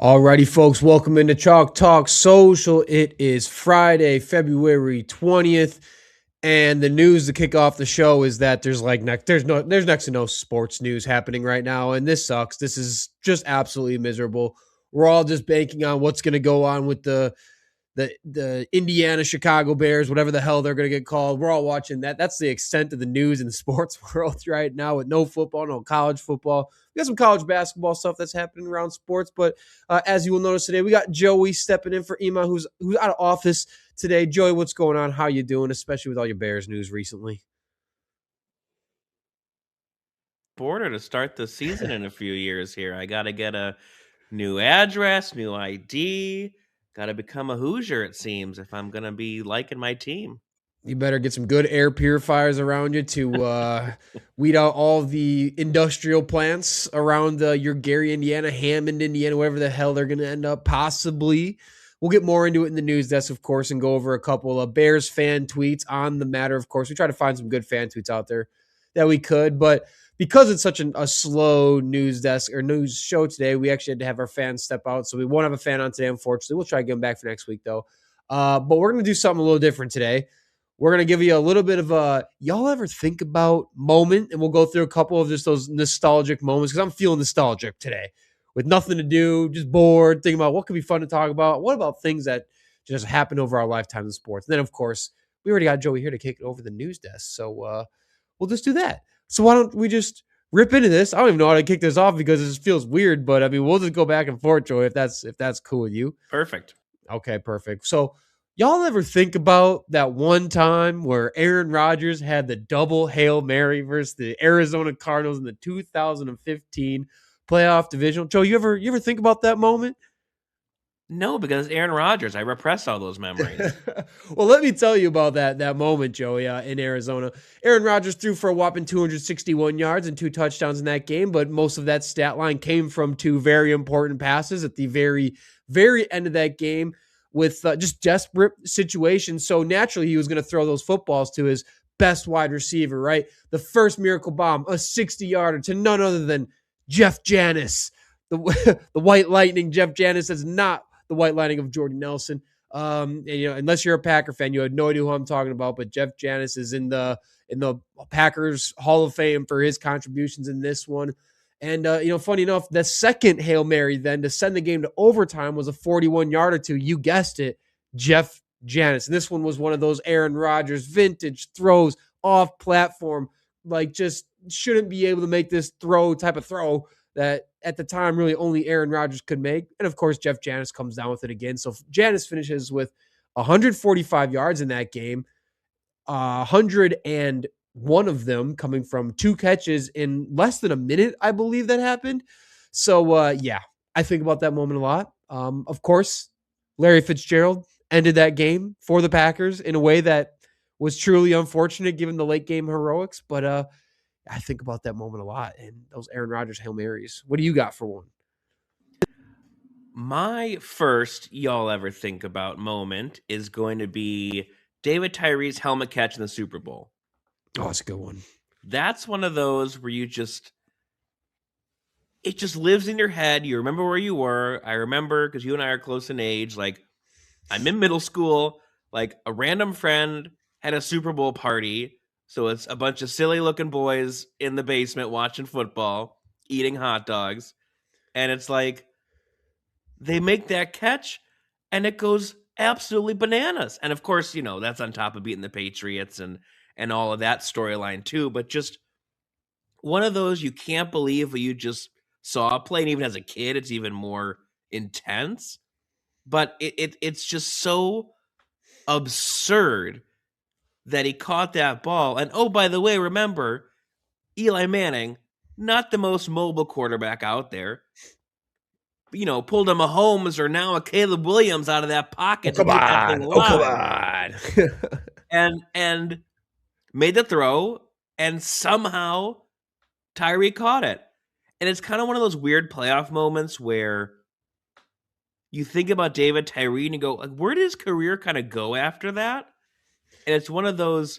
Alrighty, folks, welcome into Chalk Talk Social. It is Friday, February 20th, and the news to kick off the show is that there's next to no sports news happening right now, and this sucks. This is just absolutely miserable. We're all just banking on what's going to go on with the Indiana Chicago Bears, whatever the hell they're going to get called. We're all watching that. That's the extent of the news in the sports world right now, with no football, no college football. We got some college basketball stuff that's happening around sports, but as you will notice today, we got Joey stepping in for Ema, who's out of office today. Joey, what's going on? How you doing, especially with all your Bears news recently? Border to start the season in a few years here. I got to get a new address, new ID. Got to become a Hoosier, it seems, if I'm going to be liking my team. You better get some good air purifiers around you to weed out all the industrial plants around your Gary, Indiana, Hammond, Indiana, wherever the hell they're going to end up, possibly. We'll get more into it in the news desk, of course, and go over a couple of Bears fan tweets on the matter, of course. We try to find some good fan tweets out there that we could, but because it's such a slow news desk or news show today, we actually had to have our fans step out, so we won't have a fan on today, unfortunately. We'll try to get them back for next week, though. But we're going to do something a little different today. We're going to give you a little bit of a y'all ever think about moment, and we'll go through a couple of just those nostalgic moments because I'm feeling nostalgic today with nothing to do, just bored, thinking about what could be fun to talk about. What about things that just happened over our lifetime in sports? And then, of course, we already got Joey here to kick it over the news desk. So we'll just do that. So why don't we just rip into this? I don't even know how to kick this off because it just feels weird, but I mean, we'll just go back and forth, Joey, if that's cool with you. Perfect. Okay, perfect. So y'all ever think about that one time where Aaron Rodgers had the double Hail Mary versus the Arizona Cardinals in the 2015 playoff divisional? Joe, you ever think about that moment? No, because Aaron Rodgers, I repressed all those memories. Well, let me tell you about that moment, Joey, in Arizona. Aaron Rodgers threw for a whopping 261 yards and 2 touchdowns in that game, but most of that stat line came from 2 very important passes at the very, very end of that game with just desperate situations. So naturally, he was going to throw those footballs to his best wide receiver, right? The first miracle bomb, a 60-yarder to none other than Jeff Janis, the White Lightning. Jeff Janis is not the White Lightning of Jordy Nelson. And, unless you're a Packer fan, you have no idea who I'm talking about. But Jeff Janis is in the Packers Hall of Fame for his contributions in this one. And funny enough, the second Hail Mary then to send the game to overtime was a 41-yarder to, you guessed it, Jeff Janis. And this one was one of those Aaron Rodgers vintage throws off platform, like just shouldn't be able to make this type of throw that at the time really only Aaron Rodgers could make. And of course, Jeff Janis comes down with it again. So Janis finishes with 145 yards in that game, 101 of them coming from 2 catches in less than a minute, I believe that happened. So I think about that moment a lot. Of course, Larry Fitzgerald ended that game for the Packers in a way that was truly unfortunate given the late game heroics. But I think about that moment a lot and those Aaron Rodgers Hail Marys. What do you got for one? My first y'all ever think about moment is going to be David Tyree's helmet catch in the Super Bowl. Oh, that's a good one. That's one of those where it just lives in your head. You remember where you were. I remember because you and I are close in age. Like, I'm in middle school. Like, a random friend had a Super Bowl party. So it's a bunch of silly looking boys in the basement watching football, eating hot dogs. And it's like, they make that catch and it goes absolutely bananas. And of course, that's on top of beating the Patriots and all of that storyline too. But just one of those you can't believe what you just saw play. And even as a kid, it's even more intense. But it's just so absurd that he caught that ball. And oh, by the way, remember, Eli Manning, not the most mobile quarterback out there. Pulled a Mahomes or now a Caleb Williams out of that pocket. Come on. And made the throw, and somehow Tyree caught it. And it's kind of one of those weird playoff moments where you think about David Tyree and you go, like, where did his career kind of go after that? And it's one of those,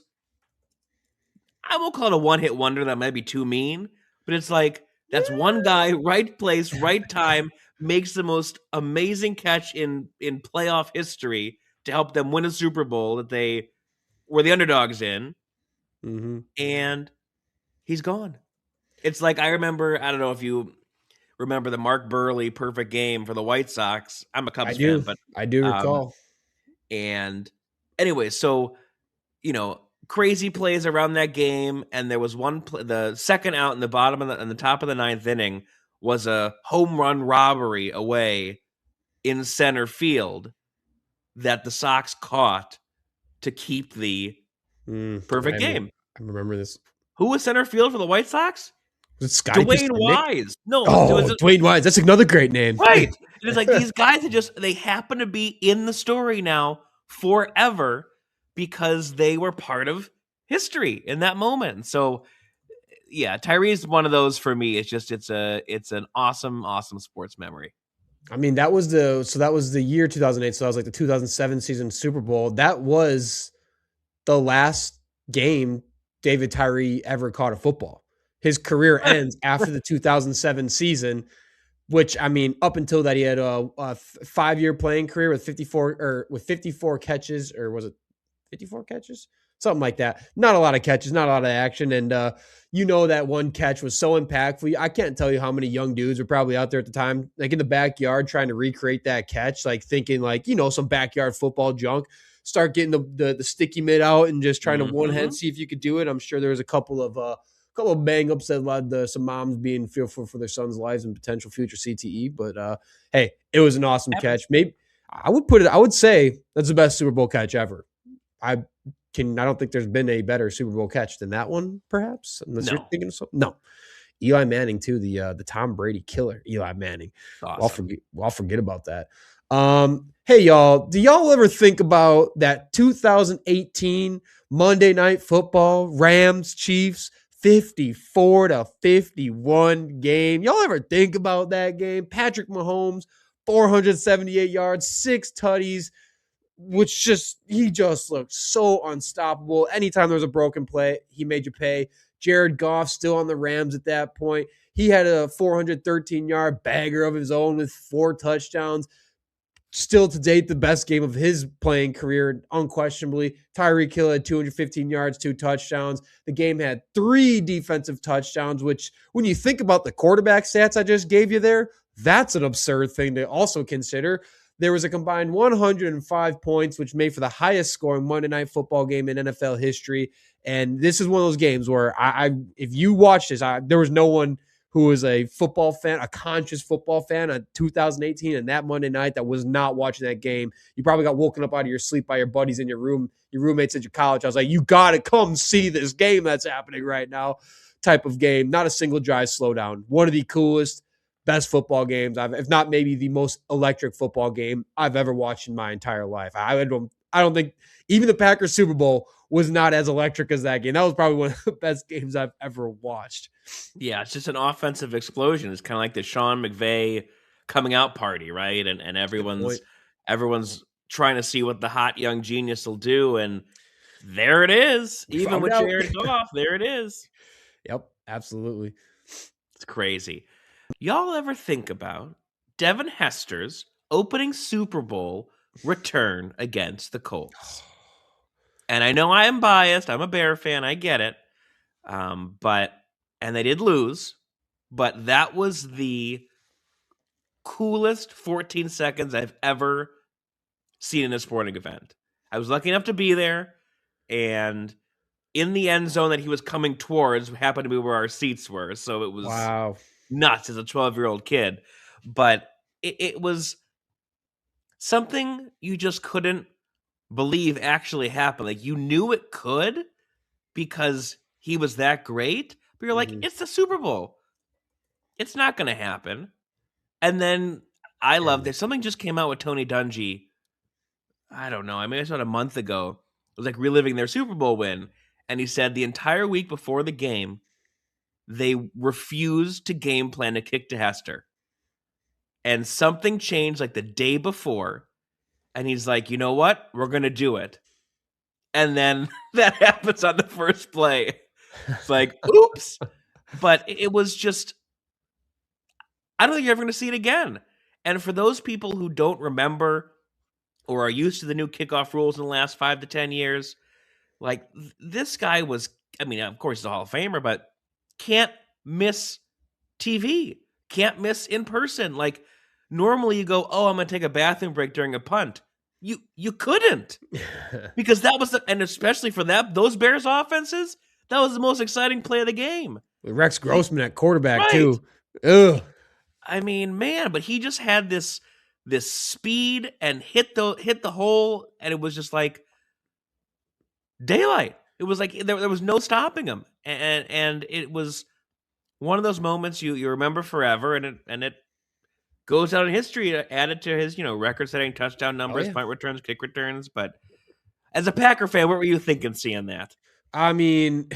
I won't call it a one-hit wonder, that might be too mean, but it's like, that's one guy, right place, right time, makes the most amazing catch in playoff history to help them win a Super Bowl that they were the underdogs in, Mm-hmm. and he's gone. It's like I remember. I don't know if you remember the Mark Burley perfect game for the White Sox. I'm a I Cubs fan, do. but I do um, recall. and anyway, so crazy plays around that game, and there was one play, the second out in the bottom of the top of the ninth inning was a home run robbery away in center field that the Sox caught to keep the perfect game. I remember this. Who was center field for the White Sox? Was it Scotty Dwayne Pasternak? Wise. No, it Oh, was Dwayne Wise. That's another great name. right. It is like these guys they happen to be in the story now forever because they were part of history in that moment. So yeah, Tyree's one of those for me. It's an awesome sports memory. I mean, that was the year 2008. So that was like the 2007 season Super Bowl. That was the last game David Tyree ever caught a football. His career ends after the 2007 season, which I mean, up until that, he had a 5-year playing career with 54 catches, or was it 54 catches? Something like that. Not a lot of catches, not a lot of action. And that one catch was so impactful. I can't tell you how many young dudes were probably out there at the time, like in the backyard, trying to recreate that catch, like thinking like, some backyard football junk. Start getting the sticky mitt out and just trying to one head, see if you could do it. I'm sure there was a couple of bang ups that led to some moms being fearful for their sons' lives and potential future CTE. But hey, it was an awesome catch. Maybe I would say that's the best Super Bowl catch ever. I don't think there's been a better Super Bowl catch than that one, perhaps. Unless you're thinking of something. No. Eli Manning, too, the Tom Brady killer, Eli Manning. Awesome. I'll forget about that. Hey, y'all, do y'all ever think about that 2018 Monday Night Football Rams Chiefs 54-51 game? Y'all ever think about that game? Patrick Mahomes, 478 yards, 6 tutties, he just looked so unstoppable. Anytime there was a broken play, he made you pay. Jared Goff still on the Rams at that point. He had a 413-yard bagger of his own with 4 touchdowns. Still to date, the best game of his playing career, unquestionably. Tyreek Hill had 215 yards, 2 touchdowns. The game had 3 defensive touchdowns, which when you think about the quarterback stats I just gave you there, that's an absurd thing to also consider. There was a combined 105 points, which made for the highest scoring Monday Night Football game in NFL history. And this is one of those games where if you watch this, there was no one who was a football fan, a conscious football fan on 2018 and that Monday night that was not watching that game. You probably got woken up out of your sleep by your buddies in your room, your roommates at your college. I was like, you got to come see this game that's happening right now type of game. Not a single drive slowdown. One of the coolest, best football games if not maybe the most electric football game I've ever watched in my entire life. I don't think even the Packers Super Bowl was not as electric as that game. That was probably one of the best games I've ever watched. Yeah, it's just an offensive explosion. It's kind of like the Sean McVay coming out party, right? And everyone's trying to see what the hot young genius will do, and there it is. Even with Jared Goff, there it is. Yep, absolutely. It's crazy. Y'all ever think about Devin Hester's opening Super Bowl return against the Colts? And I know I am biased. I'm a Bear fan. I get it. And they did lose, but that was the coolest 14 seconds I've ever seen in a sporting event. I was lucky enough to be there, and in the end zone that he was coming towards happened to be where our seats were, so it was nuts as a 12-year-old kid. But it was something you just couldn't believe actually happened. Like, you knew it could because he was that great, but you're like, it's the Super Bowl. It's not going to happen. And then I love that something just came out with Tony Dungy. I don't know. I mean, it's about a month ago. It was like reliving their Super Bowl win. And he said the entire week before the game, they refused to game plan to kick to Hester. And something changed like the day before. And he's like, you know what? We're going to do it. And then that happens on the first play. It's like, oops. But it was just, I don't think you're ever going to see it again. And for those people who don't remember or are used to the new kickoff rules in the last 5 to 10 years, like this guy was, I mean, of course he's a Hall of Famer, but can't miss TV, can't miss in person. Like normally you go, oh, I'm going to take a bathroom break during a punt. You couldn't, because that was and especially for those Bears offenses, that was the most exciting play of the game. Rex Grossman at quarterback Right. too. Ugh. I mean, man, but he just had this speed and hit the hole, and it was just like daylight. It was like there was no stopping him, and it was one of those moments you remember forever, and it goes down in history, added to his record-setting touchdown numbers, punt returns, kick returns. But as a Packer fan, what were you thinking seeing that? I mean,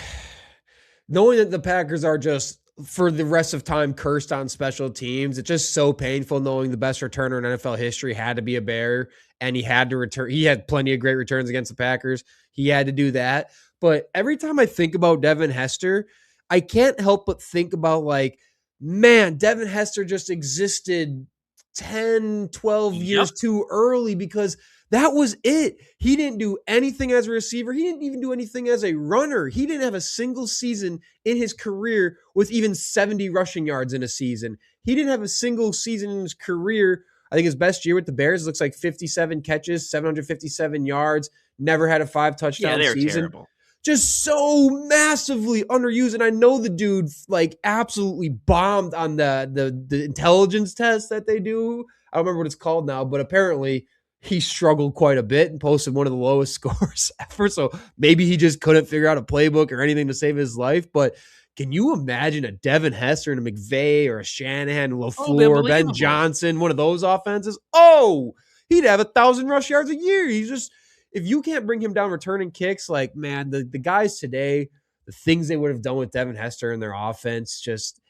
knowing that the Packers are just for the rest of time cursed on special teams, it's just so painful knowing the best returner in NFL history had to be a Bear, and he had to return. He had plenty of great returns against the Packers. He had to do that. But every time I think about Devin Hester, I can't help but think about like, man, Devin Hester just existed 10, 12 years too early, because that was it. He didn't do anything as a receiver. He didn't even do anything as a runner. He didn't have a single season in his career with even 70 rushing yards in a season. He didn't have a single season in his career. I think his best year with the Bears looks like 57 catches, 757 yards, never had a 5-touchdown season. Terrible. Just so massively underused. And I know the dude like absolutely bombed on the intelligence test that they do. I don't remember what it's called now, but apparently he struggled quite a bit and posted one of the lowest scores ever. So maybe he just couldn't figure out a playbook or anything to save his life. But can you imagine a Devin Hester and a McVay or a Shanahan, LaFleur, Ben Johnson, one of those offenses? Oh, he'd have 1,000 rush yards a year. He's just, if you can't bring him down returning kicks, like, man, the guys today, the things they would have done with Devin Hester in their offense, just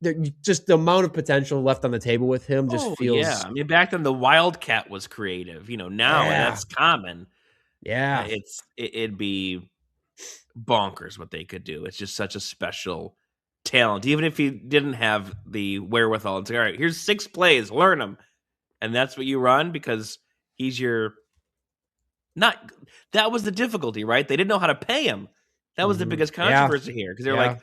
the amount of potential left on the table with him just feels. Yeah, I mean, back then the Wildcat was creative. Now that's common. Yeah, it'd be bonkers what they could do. It's just such a special talent. Even if he didn't have the wherewithal, it's like, all right, here's 6 plays, learn them, and that's what you run because he's your. Not that was the difficulty, right? They didn't know how to pay him. That was the biggest controversy here because they're like,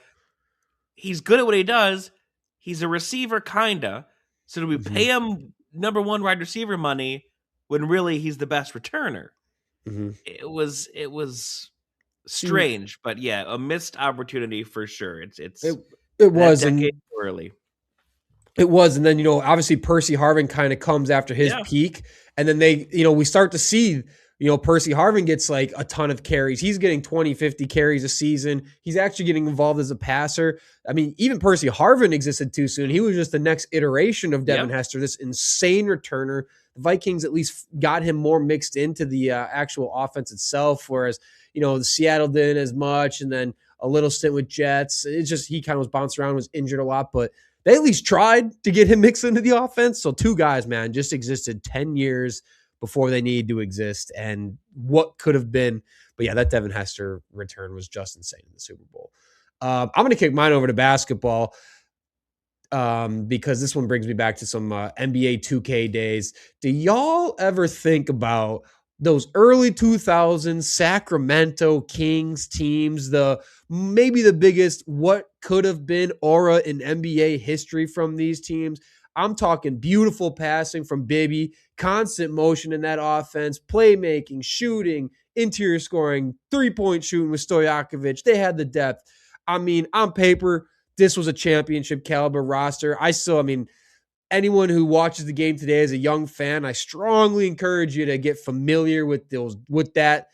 he's good at what he does. He's a receiver, kinda. So do we pay him number 1 wide receiver money when really he's the best returner? It was strange, but yeah, a missed opportunity for sure. It was early. It was, and then obviously Percy Harvin kind of comes after his peak, and then we start to see. Percy Harvin gets like a ton of carries. He's getting 20, 50 carries a season. He's actually getting involved as a passer. I mean, even Percy Harvin existed too soon. He was just the next iteration of Devin Hester, this insane returner. The Vikings at least got him more mixed into the actual offense itself, whereas, the Seattle didn't as much, and then a little stint with Jets. It's just he kind of was bounced around, was injured a lot, but they at least tried to get him mixed into the offense. So 2 guys, man, just existed 10 years before they needed to exist, and what could have been. But yeah, that Devin Hester return was just insane in the Super Bowl. I'm going to kick mine over to basketball because this one brings me back to some NBA 2K days. Do y'all ever think about those early 2000s Sacramento Kings teams, maybe the biggest what could have been aura in NBA history from these teams? I'm talking beautiful passing from Bibby, constant motion in that offense, playmaking, shooting, interior scoring, 3-point shooting with Stojakovic. They had the depth. I mean, on paper, this was a championship caliber roster. Anyone who watches the game today as a young fan, I strongly encourage you to get familiar with that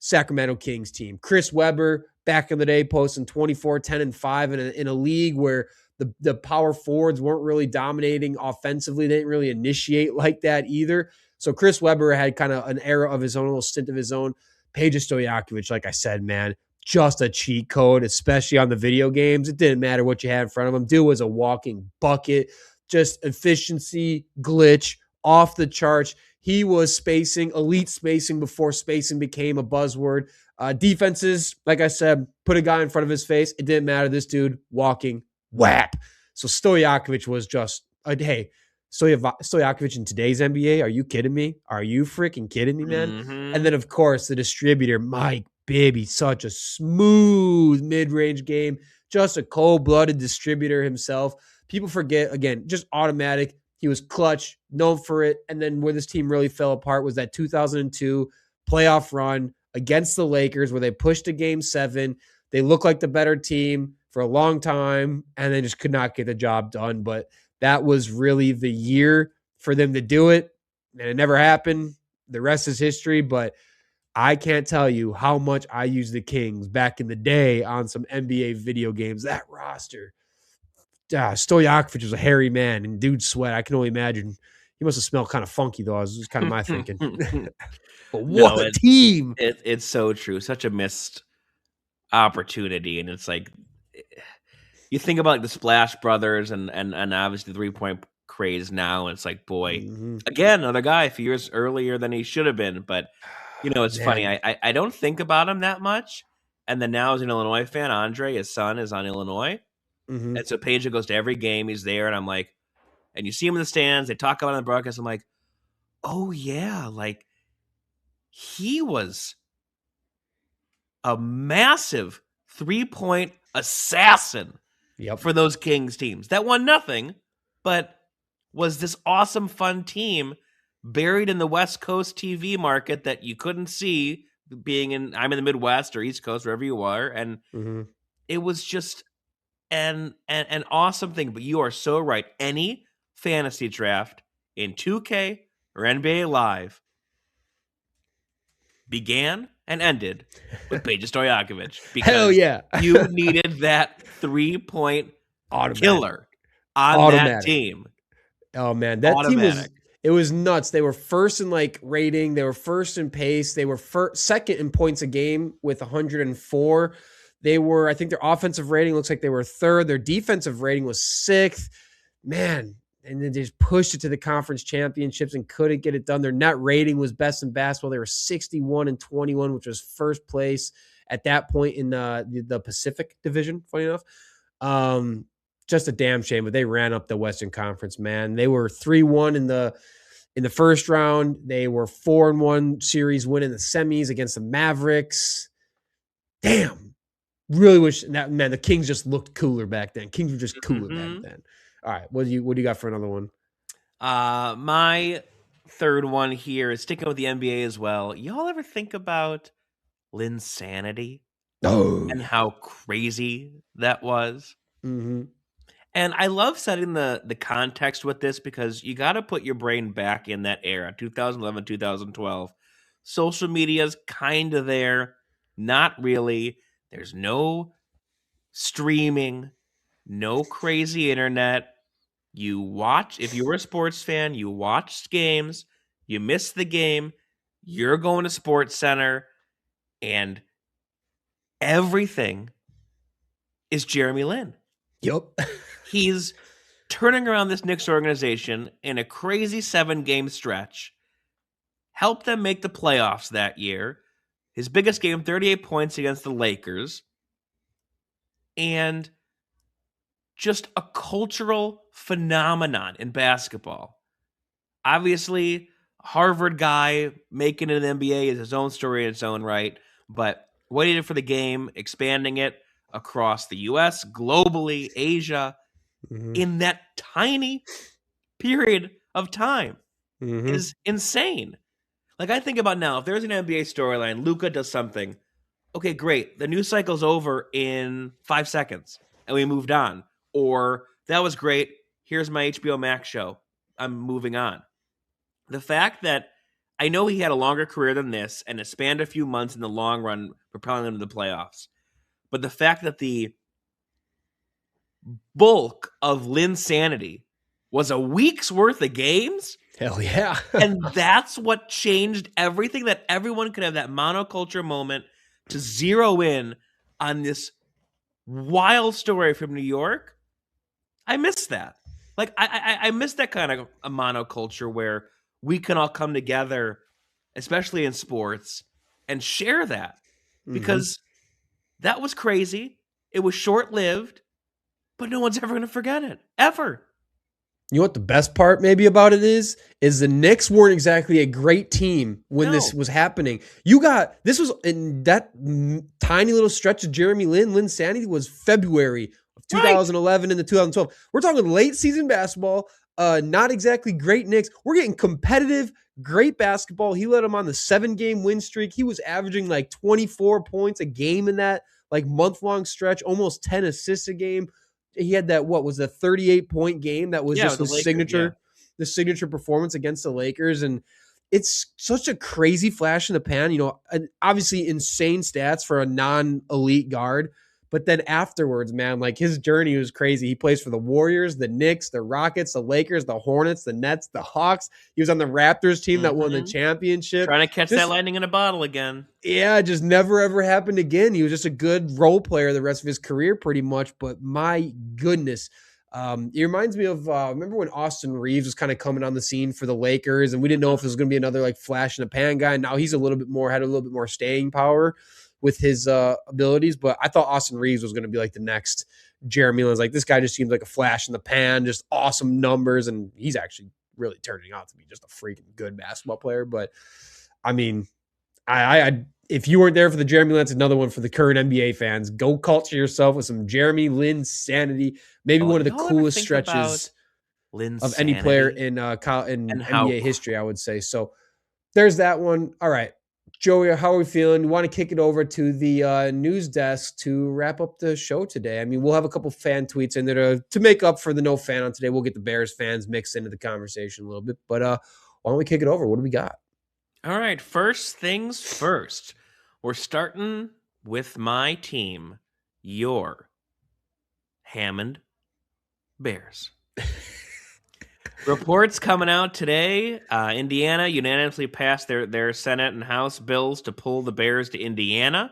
Sacramento Kings team. Chris Webber, back in the day, posting 24, 10, and 5 in a league where the power forwards weren't really dominating offensively. They didn't really initiate like that either. So Chris Webber had kind of an era of his own, a little stint of his own. Peja Stojakovic, like I said, man, just a cheat code, especially on the video games. It didn't matter what you had in front of him. Dude was a walking bucket, just efficiency, glitch, off the charts. He was spacing, elite spacing before spacing became a buzzword. Defenses, like I said, put a guy in front of his face. It didn't matter. This dude walking whap. So Stojakovic was just, hey, Stojakovic in today's NBA. Are you kidding me? Are you freaking kidding me, man? Mm-hmm. And then, of course, the distributor, Mike Bibby, such a smooth mid-range game, just a cold-blooded distributor himself. People forget, again, just automatic. He was clutch, known for it. And then where this team really fell apart was that 2002 playoff run against the Lakers where they pushed to game 7. They looked like the better team for a long time, and they just could not get the job done. But that was really the year for them to do it, and it never happened. The rest is history, but I can't tell you how much I used the Kings back in the day on some NBA video games. That roster. Stojakovic was a hairy man, and dude sweat. I can only imagine. He must have smelled kind of funky, though. This was kind of my thinking. But what a team. It's so true. Such a missed opportunity. And it's like, you think about like the Splash Brothers and obviously the 3-point craze now. And it's like, boy, again, another guy a few years earlier than he should have been. But, it's funny. I don't think about him that much. And then now as an Illinois fan, Andre, his son, is on Illinois. Mm-hmm. And so Pedro goes to every game. He's there. And I'm like, and you see him in the stands. They talk about it on the broadcast. I'm like, oh, yeah. Like, he was a massive 3-point assassin for those Kings teams that won nothing, but was this awesome, fun team buried in the West Coast TV market that you couldn't see I'm in the Midwest or East Coast, wherever you are. And it was just an awesome thing. But you are so right. Any fantasy draft in 2K or NBA Live began and ended with Peja Stojakovic. Because hell yeah. You needed that 3-point killer on that team. Oh, man. That team was nuts. They were first in like rating. They were first in pace. They were second in points a game with 104. They were, I think their offensive rating looks like they were third. Their defensive rating was 6th. Man. And then they just pushed it to the conference championships and couldn't get it done. Their net rating was best in basketball. They were 61-21, which was first place at that point in the Pacific Division, funny enough. Just a damn shame, but they ran up the Western Conference, man. They were 3-1 in the first round. They were 4-1 series win in the semis against the Mavericks. Damn. Really wish that, man, the Kings just looked cooler back then. Kings were just cooler back then. All right, what do you got for another one? My third one here is sticking with the NBA as well. Y'all ever think about Linsanity? And how crazy that was? Mm-hmm. And I love setting the context with this because you got to put your brain back in that era, 2011, 2012. Social media's kind of there, not really. There's no streaming, no crazy internet. You watch, if you were a sports fan, you watched games, you missed the game, you're going to Sports Center, and everything is Jeremy Lin. Yep. He's turning around this Knicks organization in a crazy 7-game stretch, helped them make the playoffs that year. His biggest game, 38 points against the Lakers. And just a cultural phenomenon in basketball. Obviously, Harvard guy making it an NBA is his own story in its own right, but what he did for the game, expanding it across the U.S., globally, Asia, in that tiny period of time is insane. Like, I think about now, if there's an NBA storyline, Luka does something, okay, great. The news cycle's over in 5 seconds, and we moved on. Or, that was great. Here's my HBO Max show. I'm moving on. The fact that I know he had a longer career than this, and it spanned a few months in the long run, propelling them to the playoffs. But the fact that the bulk of Linsanity was a week's worth of games. Hell yeah. And that's what changed everything, that everyone could have that monoculture moment to zero in on this wild story from New York. I miss that. Like, I miss that kind of a monoculture where we can all come together, especially in sports, and share that. Because that was crazy. It was short-lived, but no one's ever going to forget it. Ever. You know what the best part maybe about it is the Knicks weren't exactly a great team when this No. was happening. This was in that tiny little stretch of Jeremy Lin Sanity was February of Right. 2011 into 2012. We're talking late season basketball, not exactly great Knicks. We're getting competitive, great basketball. He led them on the 7-game win streak. He was averaging like 24 points a game in that like month-long stretch, almost 10 assists a game. He had that what was a 38-point game that was Yeah, just with the Lakers, the signature performance against the Lakers. And it's such a crazy flash in the pan, obviously insane stats for a non-elite guard. But then afterwards, man, like his journey was crazy. He plays for the Warriors, the Knicks, the Rockets, the Lakers, the Hornets, the Nets, the Hawks. He was on the Raptors team that won the championship. Trying to catch that lightning in a bottle again. Yeah, just never ever happened again. He was just a good role player the rest of his career, pretty much. But my goodness, it reminds me of remember when Austin Reeves was kind of coming on the scene for the Lakers, and we didn't know if it was going to be another like flash in the pan guy. Now he's had a little bit more staying power with his abilities. But I thought Austin Reeves was going to be like the next Jeremy Lin's. Like this guy just seems like a flash in the pan, just awesome numbers, and he's actually really turning out to be just a freaking good basketball player. But I mean, I if you weren't there for the Jeremy Lin, it's another one for the current NBA fans. Go culture yourself with some Jeremy Lin sanity. Maybe one of the coolest stretches of any player in NBA history, I would say. So there's that one. All right, Joey, how are we feeling? We want to kick it over to the news desk to wrap up the show today. I mean, we'll have a couple fan tweets in there to make up for the no fan on today. We'll get the Bears fans mixed into the conversation a little bit. But why don't we kick it over? What do we got? All right, first things first. We're starting with my team, your Hammond Bears. Reports coming out today. Indiana unanimously passed their Senate and House bills to pull the Bears to Indiana.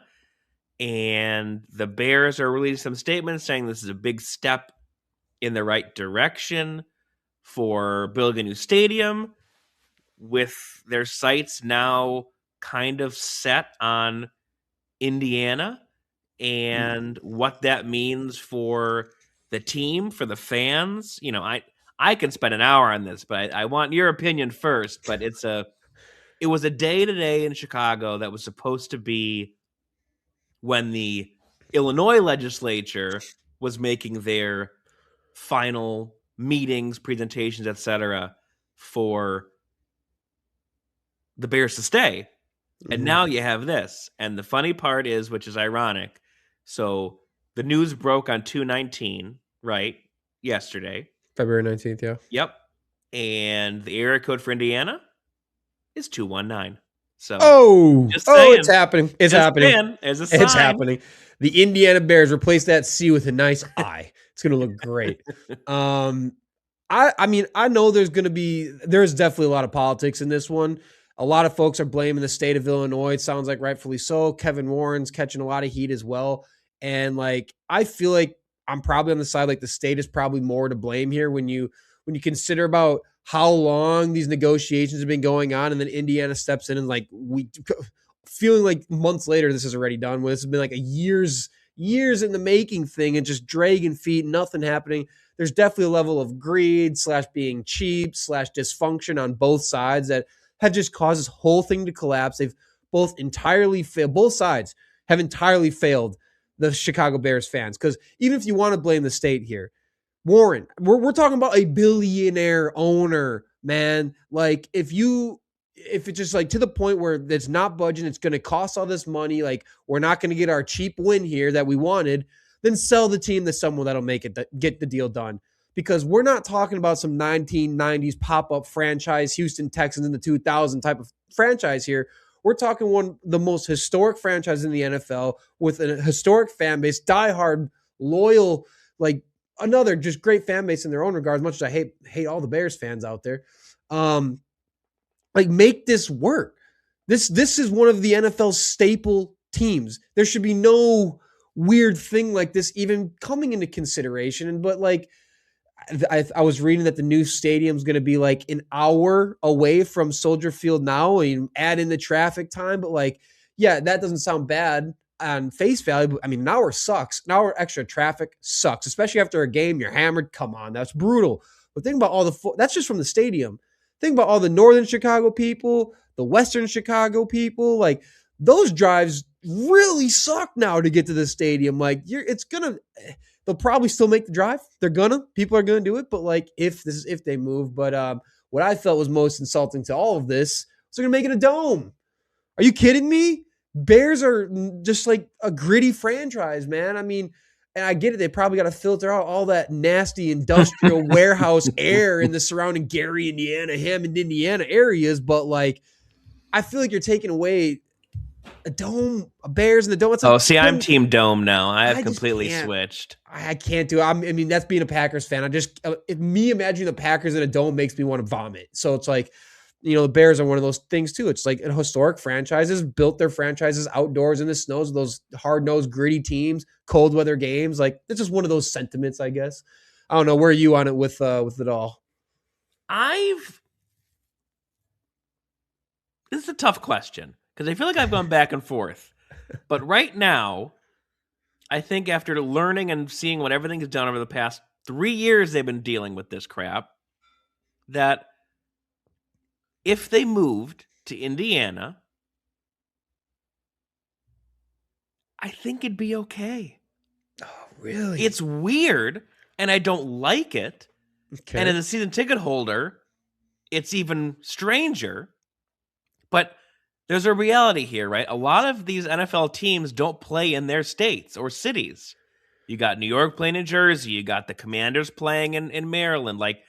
And the Bears are releasing some statements saying this is a big step in the right direction for building a new stadium, with their sights now kind of set on Indiana and what that means for the team, for the fans. I can spend an hour on this, but I want your opinion first. But it was a day today in Chicago that was supposed to be when the Illinois legislature was making their final meetings, presentations, etc., for the Bears to stay. And now you have this. And the funny part is, which is ironic, so the news broke on 2/19, right? Yesterday. February 19th, yeah. Yep. And the area code for Indiana is 219. So it's happening. It's happening. There's a sign. It's happening. The Indiana Bears replace that C with a nice I. It's gonna look great. I mean, I know there's definitely a lot of politics in this one. A lot of folks are blaming the state of Illinois. It sounds like rightfully so. Kevin Warren's catching a lot of heat as well. And like, I feel like I'm probably on the side, like the state is probably more to blame here when you consider about how long these negotiations have been going on. And then Indiana steps in and like feeling like months later, this is already done. When this has been like a years in the making thing and just dragging feet, nothing happening. There's definitely a level of greed / being cheap / dysfunction on both sides that had just caused this whole thing to collapse. They've both entirely failed. Both sides have entirely failed the Chicago Bears fans. Because even if you want to blame the state here, Warren, we're talking about a billionaire owner, man. Like if it's just like to the point where it's not budging, it's going to cost all this money. Like we're not going to get our cheap win here that we wanted. Then sell the team to someone that'll make it, get the deal done. Because we're not talking about some 1990s pop-up franchise, Houston Texans in the 2000 type of franchise here. We're talking one of the most historic franchises in the NFL with a historic fan base, diehard, loyal, like another just great fan base in their own regards, much as I hate all the Bears fans out there. Like make this work. This is one of the NFL's staple teams. There should be no weird thing like this even coming into consideration. But like, I was reading that the new stadium is going to be like an hour away from Soldier Field now, and add in the traffic time. But like, yeah, that doesn't sound bad on face value. But I mean, an hour sucks. An hour extra traffic sucks, especially after a game. You're hammered. Come on, that's brutal. But think about all that's just from the stadium. Think about all the northern Chicago people, the western Chicago people. Like those drives really suck now to get to the stadium. Like they'll probably still make the drive. People are gonna do it. But like if they move. But what I felt was most insulting to all of this is they're gonna make it a dome. Are you kidding me? Bears are just like a gritty franchise, man. I mean, and I get it. They probably got to filter out all that nasty industrial warehouse air in the surrounding Gary, Indiana, Hammond, Indiana areas. But like, I feel like you're taking away a dome, a Bears in the dome. It's like, I'm Team Dome now. I have completely switched. I can't do it. I mean, that's being a Packers fan. Me imagining the Packers in a dome makes me want to vomit. So it's like, the Bears are one of those things too. It's like historic franchises built their franchises outdoors in the snows with those hard-nosed, gritty teams, cold weather games. Like it's just one of those sentiments, I guess. I don't know. Where are you on it with it all? This is a tough question because I feel like I've gone back and forth. But right now, I think after learning and seeing what everything has done over the past 3 years they've been dealing with this crap, that if they moved to Indiana, I think it'd be okay. Oh, really? It's weird, and I don't like it. Okay. And as a season ticket holder, it's even stranger. But there's a reality here, right? A lot of these NFL teams don't play in their states or cities. You got New York playing in Jersey. You got the Commanders playing in Maryland. Like,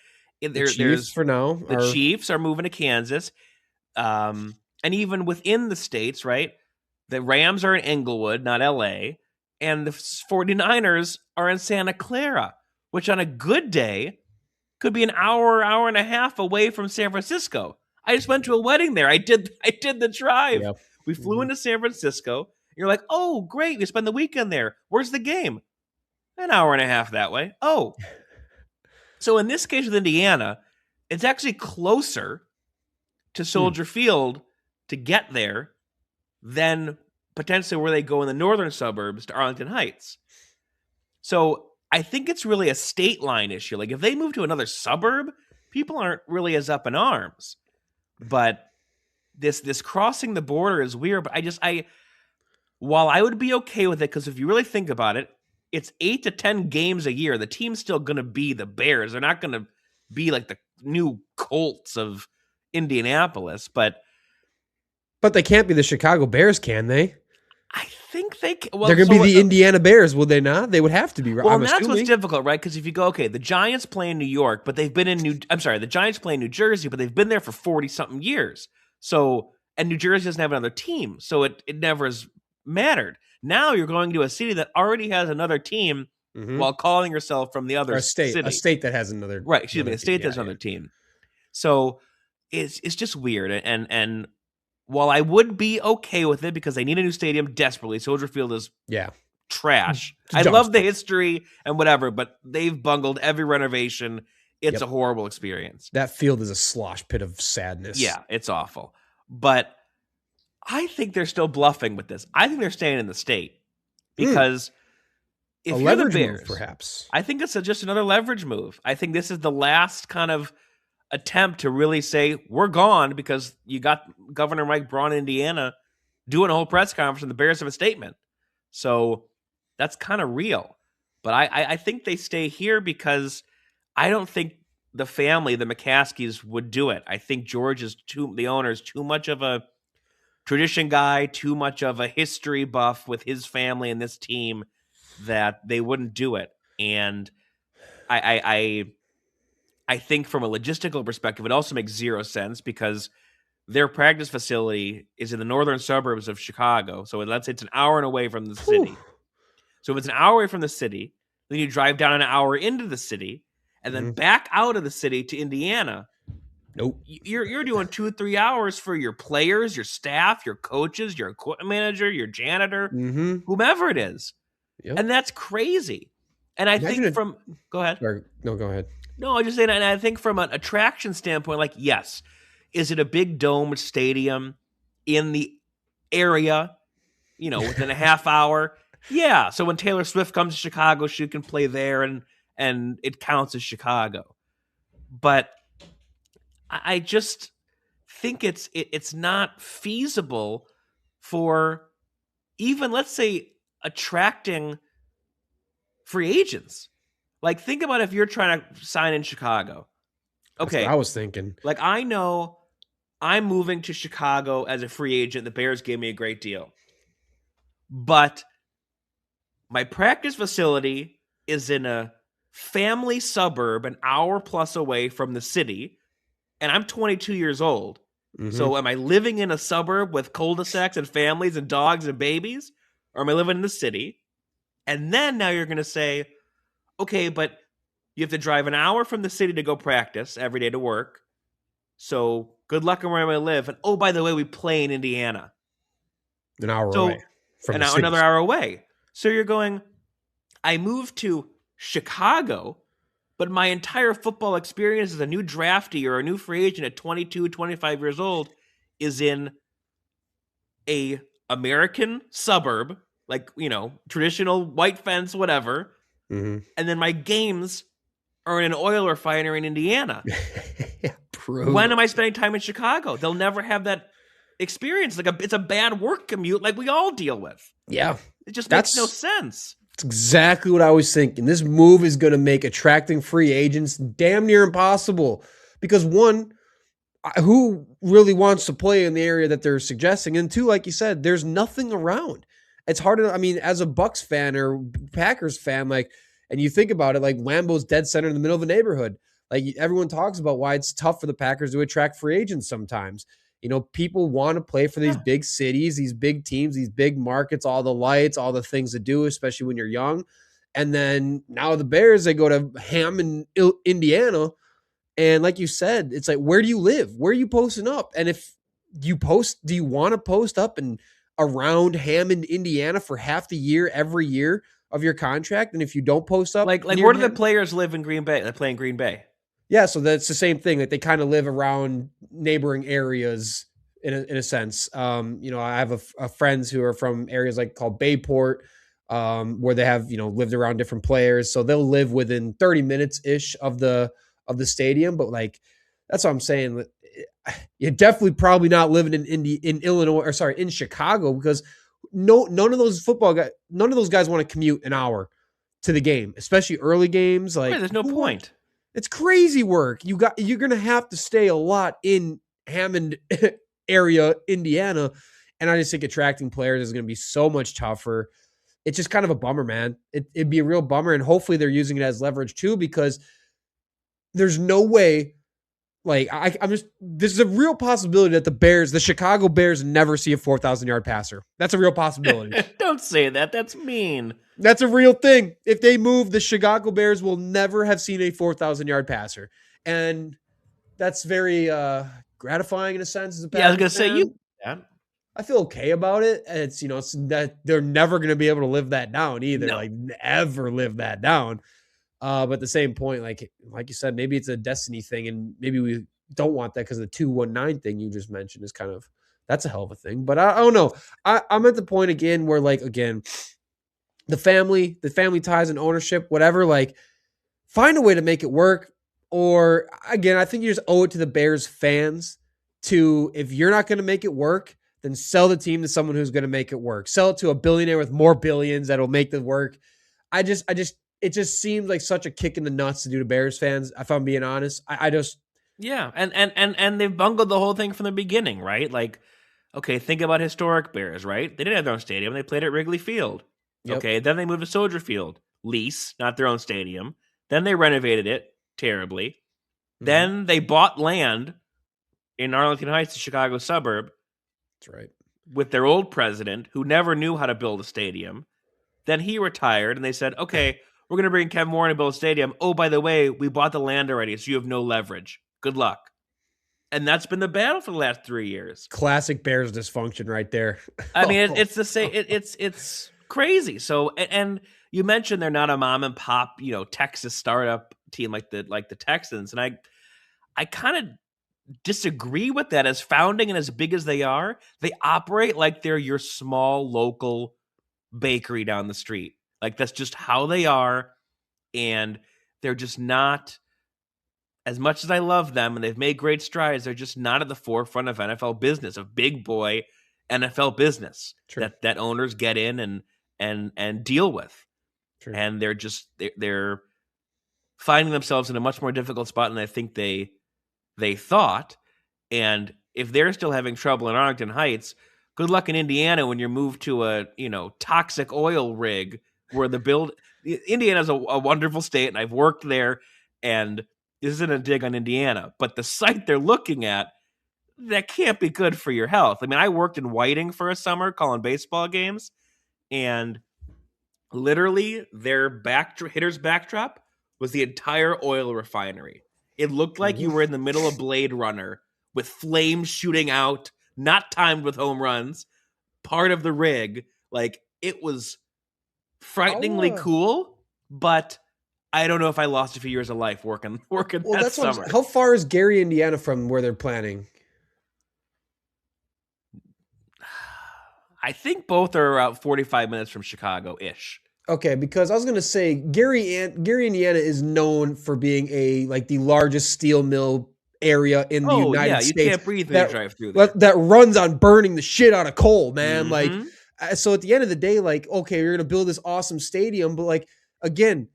the Chiefs for now. The Chiefs are moving to Kansas. And even within the states, right? The Rams are in Inglewood, not LA. And the 49ers are in Santa Clara, which on a good day could be an hour and a half away from San Francisco. I just went to a wedding there. I did the drive. Yep. We flew into San Francisco. You're like, oh, great. We spend the weekend there. Where's the game? An hour and a half that way. Oh. So in this case with Indiana, it's actually closer to Soldier Field to get there than potentially where they go in the northern suburbs to Arlington Heights. So I think it's really a state line issue. Like if they move to another suburb, people aren't really as up in arms. But this crossing the border is weird. But while I would be okay with it, because if you really think about it, it's 8 to 10 games a year. The team's still going to be the Bears. They're not going to be like the new Colts of Indianapolis. But they can't be the Chicago Bears, can they? I think they can. Well, they're going to be the Indiana Bears, will they not? They would have to be, right? Well, that's what's difficult, right? Because if you go, okay, the Giants play in New York, but they've been the Giants play in New Jersey, but they've been there for 40-something years. So, and New Jersey doesn't have another team, so it never has mattered. Now you're going to a city that already has another team while calling yourself from the other city. A state that has another. Right, excuse me, a state that has another team. So it's just weird. And while I would be okay with it because they need a new stadium desperately, Soldier Field is trash. I love the history and whatever, but they've bungled every renovation. It's a horrible experience. That field is a slosh pit of sadness. Yeah, it's awful. But I think they're still bluffing with this. I think they're staying in the state because if you're the Bears, move, perhaps. I think it's just another leverage move. I think this is the last kind of attempt to really say we're gone because you got Governor Mike Braun in Indiana doing a whole press conference and the Bears have a statement. So that's kind of real. But I think they stay here because I don't think the family, the McCaskies, would do it. I think George the owner is too much of a tradition guy, too much of a history buff with his family and this team that they wouldn't do it. And I think from a logistical perspective, it also makes zero sense because their practice facility is in the northern suburbs of Chicago. So let's say it's an hour away from the city. So if it's an hour away from the city, then you drive down an hour into the city and then back out of the city to Indiana. Nope. You're doing 2 or 3 hours for your players, your staff, your coaches, your equipment manager, your janitor, whomever it is. Yep. And that's crazy. And I think go ahead. No, go ahead. No, I'm just saying, and I think from an attraction standpoint, like, yes, is it a big dome stadium in the area, within a half hour? Yeah. So when Taylor Swift comes to Chicago, she can play there and it counts as Chicago. but I just think it's not feasible for even, let's say, attracting free agents. Like, think about if you're trying to sign in Chicago. That's what Okay, I was thinking. like, I know I'm moving to Chicago as a free agent. The Bears gave me a great deal. But my practice facility is in a family suburb an hour plus away from the city, and I'm 22 years old. Mm-hmm. So am I living in a suburb with cul-de-sacs and families and dogs and babies? Or am I living in the city? And then now you're going to say, okay, but you have to drive an hour from the city to go practice every day to work. So good luck on where I live. And oh, by the way, we play in Indiana. An hour away So from the another city. hour away. So you're going, I moved to Chicago, but my entire football experience as a new draftee or a new free agent at 22, 25 years old is in a American suburb, like, traditional white fence, whatever. Mm-hmm. And then my games are in an oil refinery in Indiana. Yeah, When am I spending time in Chicago? They'll never have that experience. It's a bad work commute like we all deal with. Yeah. It just makes no sense. That's exactly what I was thinking. This move is going to make attracting free agents damn near impossible because one, who really wants to play in the area that they're suggesting? And two, like you said, there's nothing around. It's harder. I mean, as a Bucks fan or Packers fan, like, and you think about it, like Lambeau's dead center in the middle of a neighborhood. Like everyone talks about why it's tough for the Packers to attract free agents sometimes. People want to play for these big cities, these big teams, these big markets, all the lights, all the things to do, especially when you're young. And then now the Bears, they go to Hammond, Indiana. And like you said, it's like, where do you live? Where are you posting up? And if you post, do you want to post up and around Hammond, Indiana for half the year, every year of your contract? And if you don't post up, like where do the players live in Green Bay? They play in Green Bay. Yeah, so that's the same thing. Like they kind of live around neighboring areas in a sense. I have a friends who are from areas like called Bayport, where they have lived around different players, so they'll live within 30 minutes ish of the stadium. But like that's what I'm saying. You're definitely probably not living in Illinois in Chicago because none of those guys want to commute an hour to the game, especially early games. Like there's no point. It's crazy work. You're going to have to stay a lot in Hammond area, Indiana. And I just think attracting players is going to be so much tougher. It's just kind of a bummer, man. It'd be a real bummer. And hopefully they're using it as leverage too, because there's no way, like this is a real possibility that the Chicago Bears never see a 4,000 yard passer. That's a real possibility. Don't say that. That's mean. That's a real thing. If they move, the Chicago Bears will never have seen a 4,000 yard passer. And that's very gratifying in a sense as a Packers I was going to say you. Yeah. I feel okay about it. It's it's that they're never going to be able to live that down either. No. Like never live that down. But at the same point, like you said, maybe it's a destiny thing, and maybe we don't want that because the 219 thing you just mentioned is that's a hell of a thing. But I don't know. I'm at the point again where the family ties and ownership, whatever, like find a way to make it work. Or again, I think you just owe it to the Bears fans to, if you're not going to make it work, then sell the team to someone who's going to make it work. Sell it to a billionaire with more billions that'll make the work. It just seems like such a kick in the nuts to do to Bears fans. If I'm being honest, yeah. And they've bungled the whole thing from the beginning, right? Like, okay, think about historic Bears, right? They didn't have their own stadium. They played at Wrigley Field. Yep. Okay, then they moved to Soldier Field, lease, not their own stadium. Then they renovated it terribly. Mm-hmm. Then they bought land in Arlington Heights, a Chicago suburb. That's right. With their old president, who never knew how to build a stadium. Then he retired, and they said, okay, we're going to bring Kevin Warren to build a stadium. Oh, by the way, we bought the land already, so you have no leverage. Good luck. And that's been the battle for the last 3 years. Classic Bears dysfunction right there. I mean, it's the same. It's crazy. So, and you mentioned they're not a mom and pop, Texas startup team like the Texans, and I kind of disagree with that. As founding and as big as they are, they operate like they're your small local bakery down the street. Like that's just how they are, and they're just not as much as I love them and they've made great strides, they're just not at the forefront of NFL business, of big boy NFL business True. that owners get in and deal with. True. And they're finding themselves in a much more difficult spot than I think they thought. And if they're still having trouble in Arlington Heights, good luck in Indiana when you're moved to a toxic oil rig where Indiana's a wonderful state, and I've worked there, and this isn't a dig on Indiana, but the site they're looking at, that can't be good for your health. I mean, I worked in Whiting for a summer calling baseball games, and literally their hitter's backdrop was the entire oil refinery. It looked like you were in the middle of Blade Runner with flames shooting out, not timed with home runs, part of the rig. Like, it was frighteningly cool, but I don't know if I lost a few years of life working that summer. How far is Gary, Indiana from where they're planning? I think both are about 45 minutes from Chicago-ish. Okay, because I was going to say Gary, Indiana is known for being the largest steel mill area in the United States. You can't breathe when you drive through there. That runs on burning the shit out of coal, man. So at the end of the day, okay, you're going to build this awesome stadium, but again,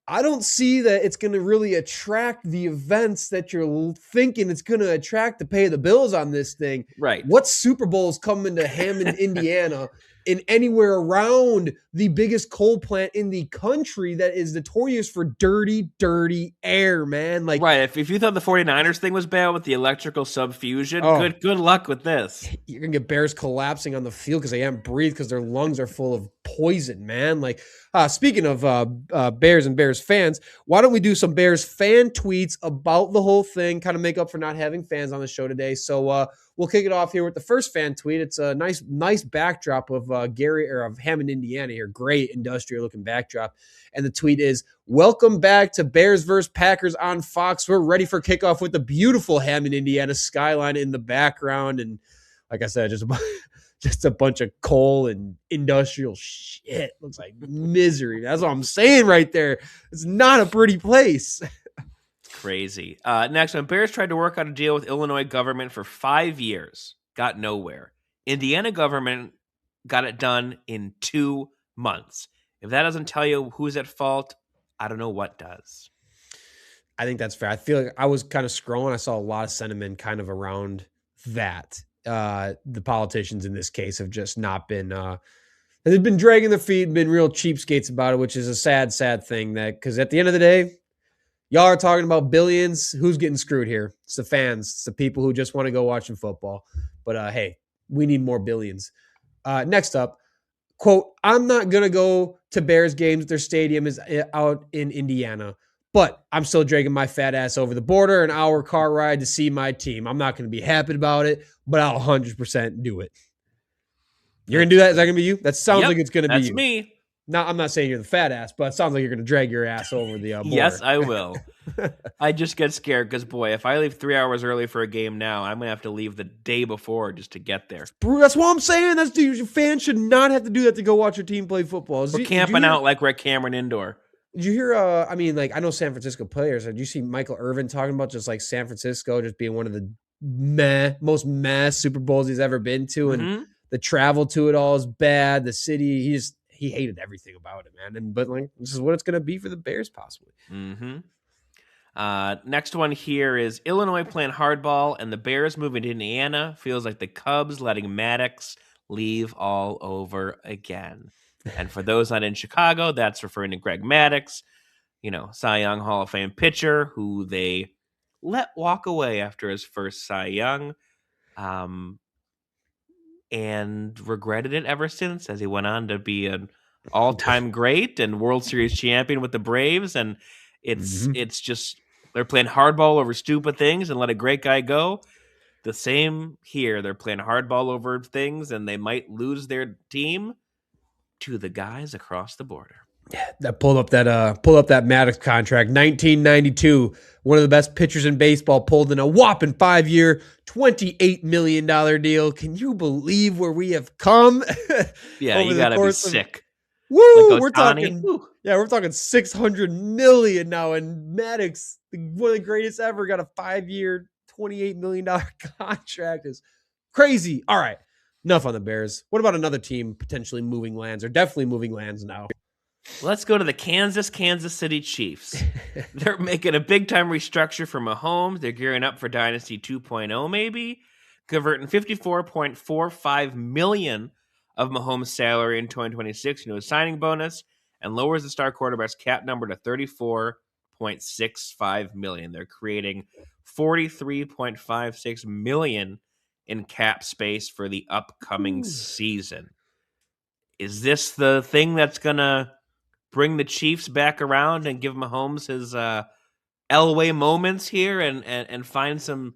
I don't see that it's going to really attract the events that you're thinking it's going to attract to pay the bills on this thing. Right. What Super Bowls coming to Hammond, Indiana, in anywhere around the biggest coal plant in the country that is notorious for dirty, dirty air, man? Right. If you thought the 49ers thing was bad with the electrical subfusion, good luck with this. You're going to get Bears collapsing on the field because they can't breathe because their lungs are full of poison, man. Speaking of Bears and Bears fans, why don't we do some Bears fan tweets about the whole thing, kind of make up for not having fans on the show today. So we'll kick it off here with the first fan tweet. It's a nice backdrop of of Hammond, Indiana here. Great industrial looking backdrop. And the tweet is, "Welcome back to Bears vs. Packers on Fox. We're ready for kickoff with the beautiful Hammond, Indiana skyline in the background." And like I said, just a bunch of coal and industrial shit. Looks like misery. That's what I'm saying right there. It's not a pretty place. Crazy. Next one, Bears tried to work out a deal with Illinois government for 5 years. Got nowhere. Indiana government got it done in 2 months. If that doesn't tell you who's at fault, I don't know what does. I think that's fair. I feel like I was kind of scrolling. I saw a lot of sentiment kind of around that. The politicians in this case have just not been they've been dragging their feet and been real cheapskates about it, which is a sad thing, because at the end of the day, y'all are talking about billions. Who's getting screwed here? It's the fans. It's the people who just want to go watching football. But hey, we need more billions. Next up, quote, "I'm not going to go to Bears games. Their stadium is out in Indiana. But I'm still dragging my fat ass over the border, an hour car ride to see my team. I'm not going to be happy about it, but I'll 100% do it." You're going to do that? Is that going to be you? That sounds like it's going to be you. That's me. Now, I'm not saying you're the fat ass, but it sounds like you're going to drag your ass over the border. Yes, I will. I just get scared because, boy, if I leave 3 hours early for a game now, I'm going to have to leave the day before just to get there. That's what I'm saying. Your fans should not have to do that to go watch your team play football. We're camping out like we're at Cameron Indoor. Did you hear, I know San Francisco players. Did you see Michael Irvin talking about just San Francisco just being one of the most Super Bowls he's ever been to, and the travel to it all is bad. The city, he hated everything about it, man. But this is what it's going to be for the Bears, possibly. Next one here is Illinois playing hardball, and the Bears moving to Indiana feels like the Cubs letting Maddox leave all over again. And for those not in Chicago, that's referring to Greg Maddux, Cy Young Hall of Fame pitcher who they let walk away after his first Cy Young, and regretted it ever since, as he went on to be an all-time great and World Series champion with the Braves. And it's just, they're playing hardball over stupid things and let a great guy go. The same here. They're playing hardball over things, and they might lose their team to the guys across the border. That pulled up that Maddox contract. 1992, one of the best pitchers in baseball, pulled in a whopping 5-year, $28 million deal. Can you believe where we have come? Yeah, you gotta be sick. like Woo! Otani. Woo. We're talking 600 million now. And Maddox, one of the greatest ever, got a 5-year, $28 million contract. Is crazy. All right. Enough on the Bears. What about another team potentially moving lands or definitely moving lands now? Let's go to the Kansas City Chiefs. They're making a big-time restructure for Mahomes. They're gearing up for Dynasty 2.0 maybe, converting $54.45 million of Mahomes' salary in 2026 into a signing bonus, and lowers the star quarterback's cap number to $34.65 million. They're creating $43.56 million in cap space for the upcoming season. Is this the thing that's going to bring the Chiefs back around and give Mahomes his Elway moments here and find some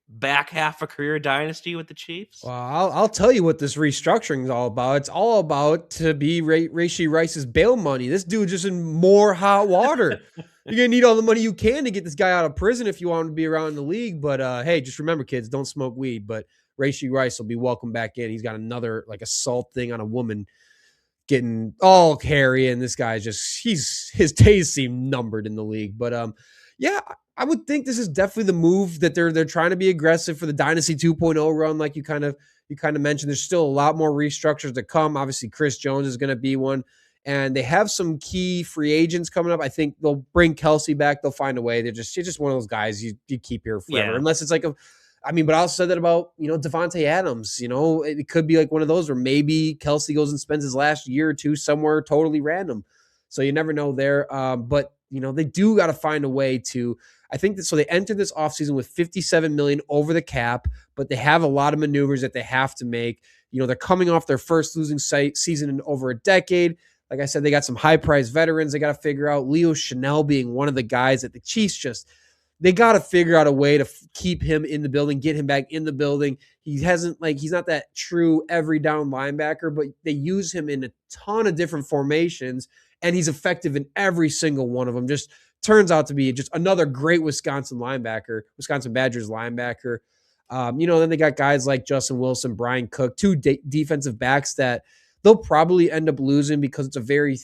back half a career dynasty with the Chiefs? Well, I'll tell you what this restructuring is all about. It's all about to be Rashee Rice's bail money. This dude just in more hot water. You're going to need all the money you can to get this guy out of prison if you want him to be around in the league. But hey, just remember, kids, don't smoke weed. But Rashee Rice will be welcome back in. He's got another like assault thing on a woman getting all hairy, and this guy's just his days seem numbered in the league. But yeah, I would think this is definitely the move that they're trying to be aggressive for the Dynasty 2.0 run, like you kind of mentioned. There's still a lot more restructures to come. Obviously, Chris Jones is going to be one, and they have some key free agents coming up. I think they'll bring Kelsey back. They'll find a way. It's just one of those guys you keep here forever, unless it's like but I also said that about, Devontae Adams. It could be like one of those where maybe Kelsey goes and spends his last year or two somewhere totally random. So you never know there. But, they do got to find a way to, I think that, so they entered this offseason with $57 million over the cap, but they have a lot of maneuvers that they have to make. They're coming off their first losing season in over a decade. Like I said, they got some high-priced veterans they got to figure out. Leo Chanel being one of the guys that the Chiefs they got to figure out a way to keep him in the building, get him back in the building. He's not that true every down linebacker, but they use him in a ton of different formations, and he's effective in every single one of them. Just turns out to be just another great Wisconsin Badgers linebacker. Then they got guys like Justin Wilson, Brian Cook, two defensive backs that they'll probably end up losing because it's a very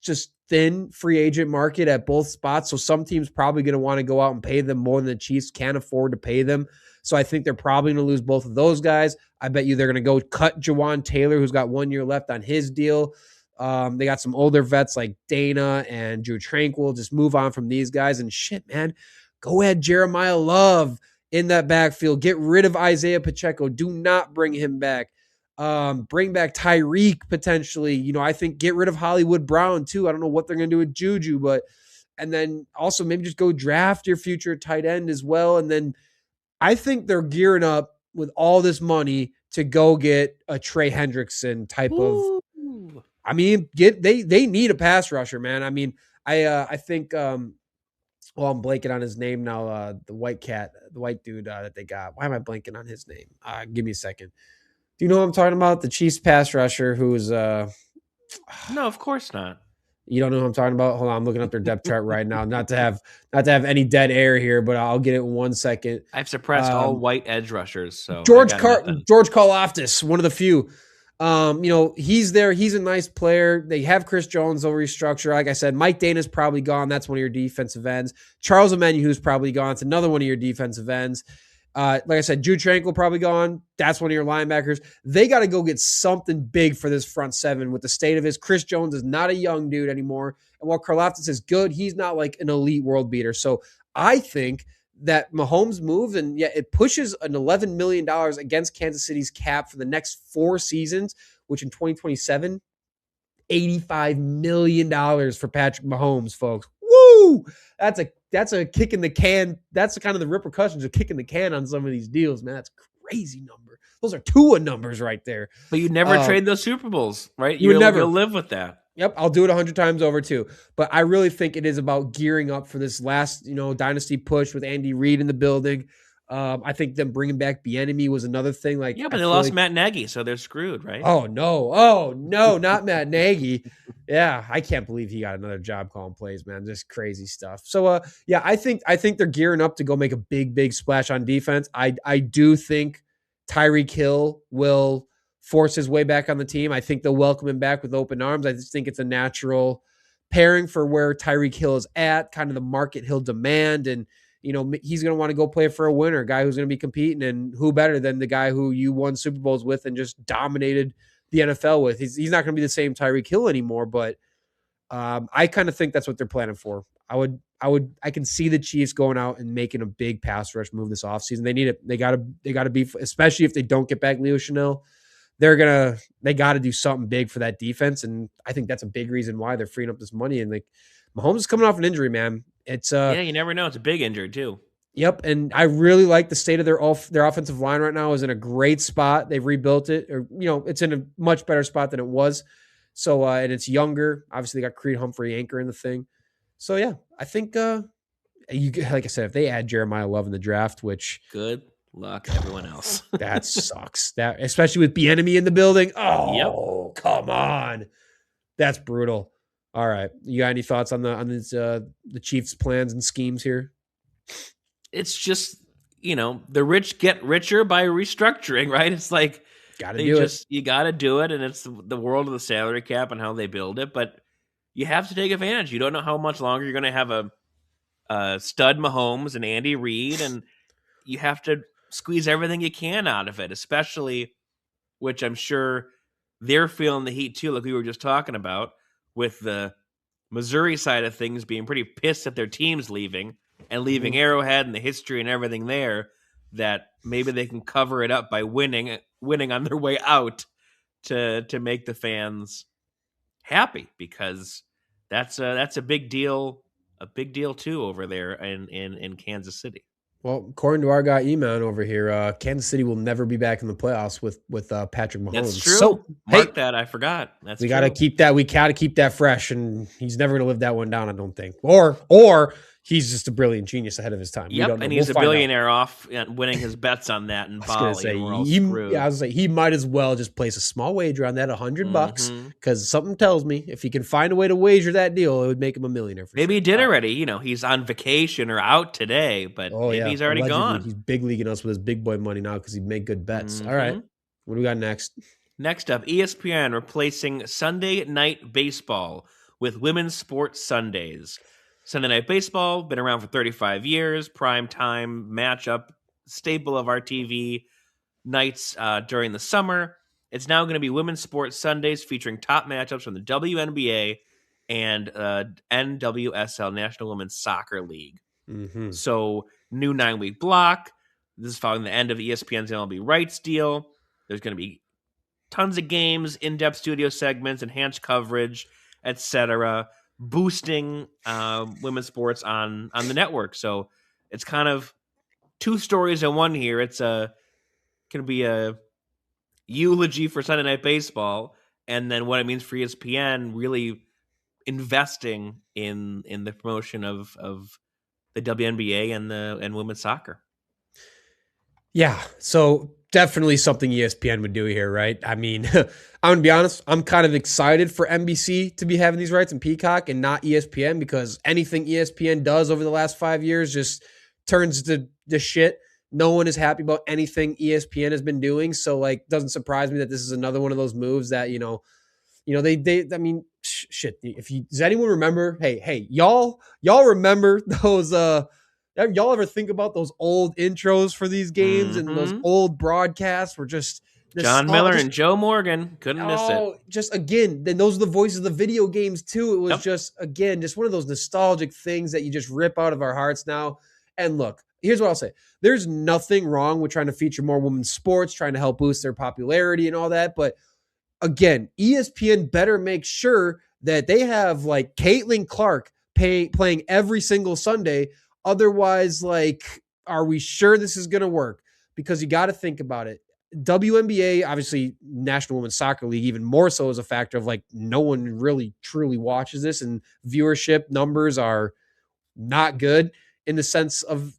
just thin free agent market at both spots. So some teams probably going to want to go out and pay them more than the Chiefs can afford to pay them. So I think they're probably going to lose both of those guys. I bet you they're going to go cut Jawan Taylor, who's got 1 year left on his deal. They got some older vets like Dana and Drew Tranquil. Just move on from these guys. And shit, man, go ahead, Jeremiah Love in that backfield. Get rid of Isaiah Pacheco. Do not bring him back. Bring back Tyreek potentially. I think get rid of Hollywood Brown too. I don't know what they're going to do with Juju, and then also maybe just go draft your future tight end as well. And then I think they're gearing up with all this money to go get a Trey Hendrickson type of. They need a pass rusher, man. I think. I'm blanking on his name now. The white dude that they got. Why am I blanking on his name? Give me a second. Do you know what I'm talking about? The Chiefs pass rusher who's No, of course not. You don't know who I'm talking about? Hold on, I'm looking up their depth chart right now. Not to have any dead air here, but I'll get it in 1 second. I've suppressed all white edge rushers. So George Karlaftis, one of the few. He's there. He's a nice player. They have Chris Jones. They'll restructure. Like I said, Mike Dana's probably gone. That's one of your defensive ends. Charles Omenihu's probably gone. It's another one of your defensive ends. Like I said, Drew Tranquil probably gone. That's one of your linebackers. They got to go get something big for this front seven with the state of his. Chris Jones is not a young dude anymore. And while Karlaftis is good, he's not like an elite world beater. So I think that Mahomes moves, and it pushes an $11 million against Kansas City's cap for the next 4 seasons, which in 2027, $85 million for Patrick Mahomes, folks. Woo! That's a kick in the can. That's kind of the repercussions of kicking the can on some of these deals, man. That's a crazy number. Those are Tua numbers right there. But you never trade those Super Bowls, right? You'll live with that. Yep, I'll do it 100 times over too. But I really think it is about gearing up for this last, dynasty push with Andy Reid in the building. I think them bringing back Bieniemy was another thing. But they lost Matt Nagy, so they're screwed, right? Oh no, not Matt Nagy. Yeah, I can't believe he got another job calling plays, man. Just crazy stuff. So, I think they're gearing up to go make a big, big splash on defense. I do think Tyreek Hill will force his way back on the team. I think they'll welcome him back with open arms. I just think it's a natural pairing for where Tyreek Hill is at, kind of the market he'll demand. And, he's going to want to go play for a winner, a guy who's going to be competing. And who better than the guy who you won Super Bowls with and just dominated the NFL with? He's not going to be the same Tyreek Hill anymore, but I kind of think that's what they're planning for. I can see the Chiefs going out and making a big pass rush move this offseason. They need it. They gotta be, especially if they don't get back Leo Chanel, they got to do something big for that defense. And I think that's a big reason why they're freeing up this money. And like Mahomes is coming off an injury, man. It's you never know. It's a big injury too. Yep. And I really like the state of their offensive line right now is in a great spot. They've rebuilt it, or, it's in a much better spot than it was. So, and it's younger. Obviously they got Creed Humphrey anchoring the thing. So yeah, I think, like I said, if they add Jeremiah Love in the draft, which good luck everyone else. That sucks. That, especially with Bieniemy in the building. Oh, yep. Come on. That's brutal. All right. You got any thoughts on the Chiefs' plans and schemes here? It's just, the rich get richer by restructuring, right? It's like you got to do it, and it's the world of the salary cap and how they build it, but you have to take advantage. You don't know how much longer you're going to have a stud Mahomes and Andy Reid, and you have to squeeze everything you can out of it, especially, which I'm sure they're feeling the heat too, like we were just talking about, with the Missouri side of things being pretty pissed at their teams leaving and leaving Arrowhead and the history and everything there, that maybe they can cover it up by winning on their way out to make the fans happy, because that's a big deal too over there in Kansas City. Well, according to our guy Eman over here, Kansas City will never be back in the playoffs with Patrick Mahomes. That's true. So, Mark that. I forgot. We got to keep that. We got to keep that fresh, and he's never going to live that one down, I don't think. Or he's just a brilliant genius ahead of his time. Yep, and he's a billionaire off winning his bets on that in Bali. I was like, he might as well just place a small wager on that, $100, because something tells me if he can find a way to wager that deal, it would make him a millionaire. Maybe he did already. He's on vacation or out today, but maybe he's already gone. He's big leaguing us with his big boy money now because he made good bets. All right, what do we got next? Next up, ESPN replacing Sunday Night Baseball with Women's Sports Sundays. Sunday Night Baseball, been around for 35 years, prime time matchup, staple of our TV nights during the summer. It's now going to be Women's Sports Sundays featuring top matchups from the WNBA and NWSL, National Women's Soccer League. So, new 9-week block. This is following the end of ESPN's MLB rights deal. There's going to be tons of games, in-depth studio segments, enhanced coverage, etc., boosting women's sports on the network. So it's kind of two stories in one here. It's going to be a eulogy for Sunday Night Baseball, and then what it means for ESPN really investing in the promotion of the WNBA and women's soccer. Yeah, so definitely something ESPN would do here, right? I mean, I'm going to be honest, I'm kind of excited for NBC to be having these rights and Peacock and not ESPN, because anything ESPN does over the last 5 years just turns to shit. No one is happy about anything ESPN has been doing. So, like, doesn't surprise me that this is another one of those moves that, I mean, shit. Does anyone remember? Hey, y'all remember those, y'all ever think about those old intros for these games and those old broadcasts were just John Miller and Joe Morgan? Couldn't miss it. Just again, then those are the voices of the video games too. It was just one of those nostalgic things that you just rip out of our hearts now. And look, here's what I'll say. There's nothing wrong with trying to feature more women's sports, trying to help boost their popularity and all that. But again, ESPN better make sure that they have like Caitlin Clark playing every single Sunday. Otherwise, like, are we sure this is going to work? Because you got to think about it. WNBA, obviously, National Women's Soccer League, even more so, is a factor of like no one really truly watches this, and viewership numbers are not good in the sense of,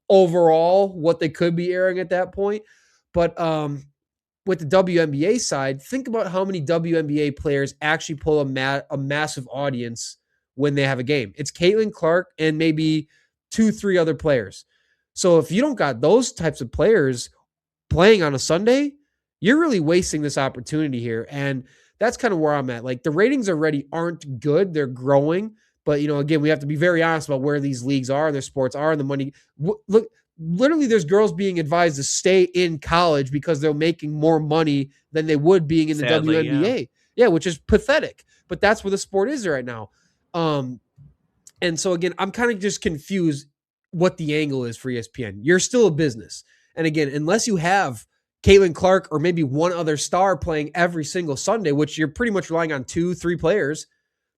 overall what they could be airing at that point. But with the WNBA side, think about how many WNBA players actually pull a massive audience when they have a game. It's Caitlin Clark and maybe 2-3 other players. So if you don't got those types of players playing on a Sunday, you're really wasting this opportunity here. And that's kind of where I'm at. Like the ratings already aren't good. They're growing. But, again, we have to be very honest about where these leagues are and their sports are and the money. Look, literally, there's girls being advised to stay in college because they're making more money than they would being in the Sadly, yeah. WNBA. Yeah, which is pathetic. But that's where the sport is right now. Um, and so again, I'm kind of just confused what the angle is for ESPN. You're still a business. And again, unless you have Caitlin Clark or maybe one other star playing every single Sunday, which you're pretty much relying on 2-3 players,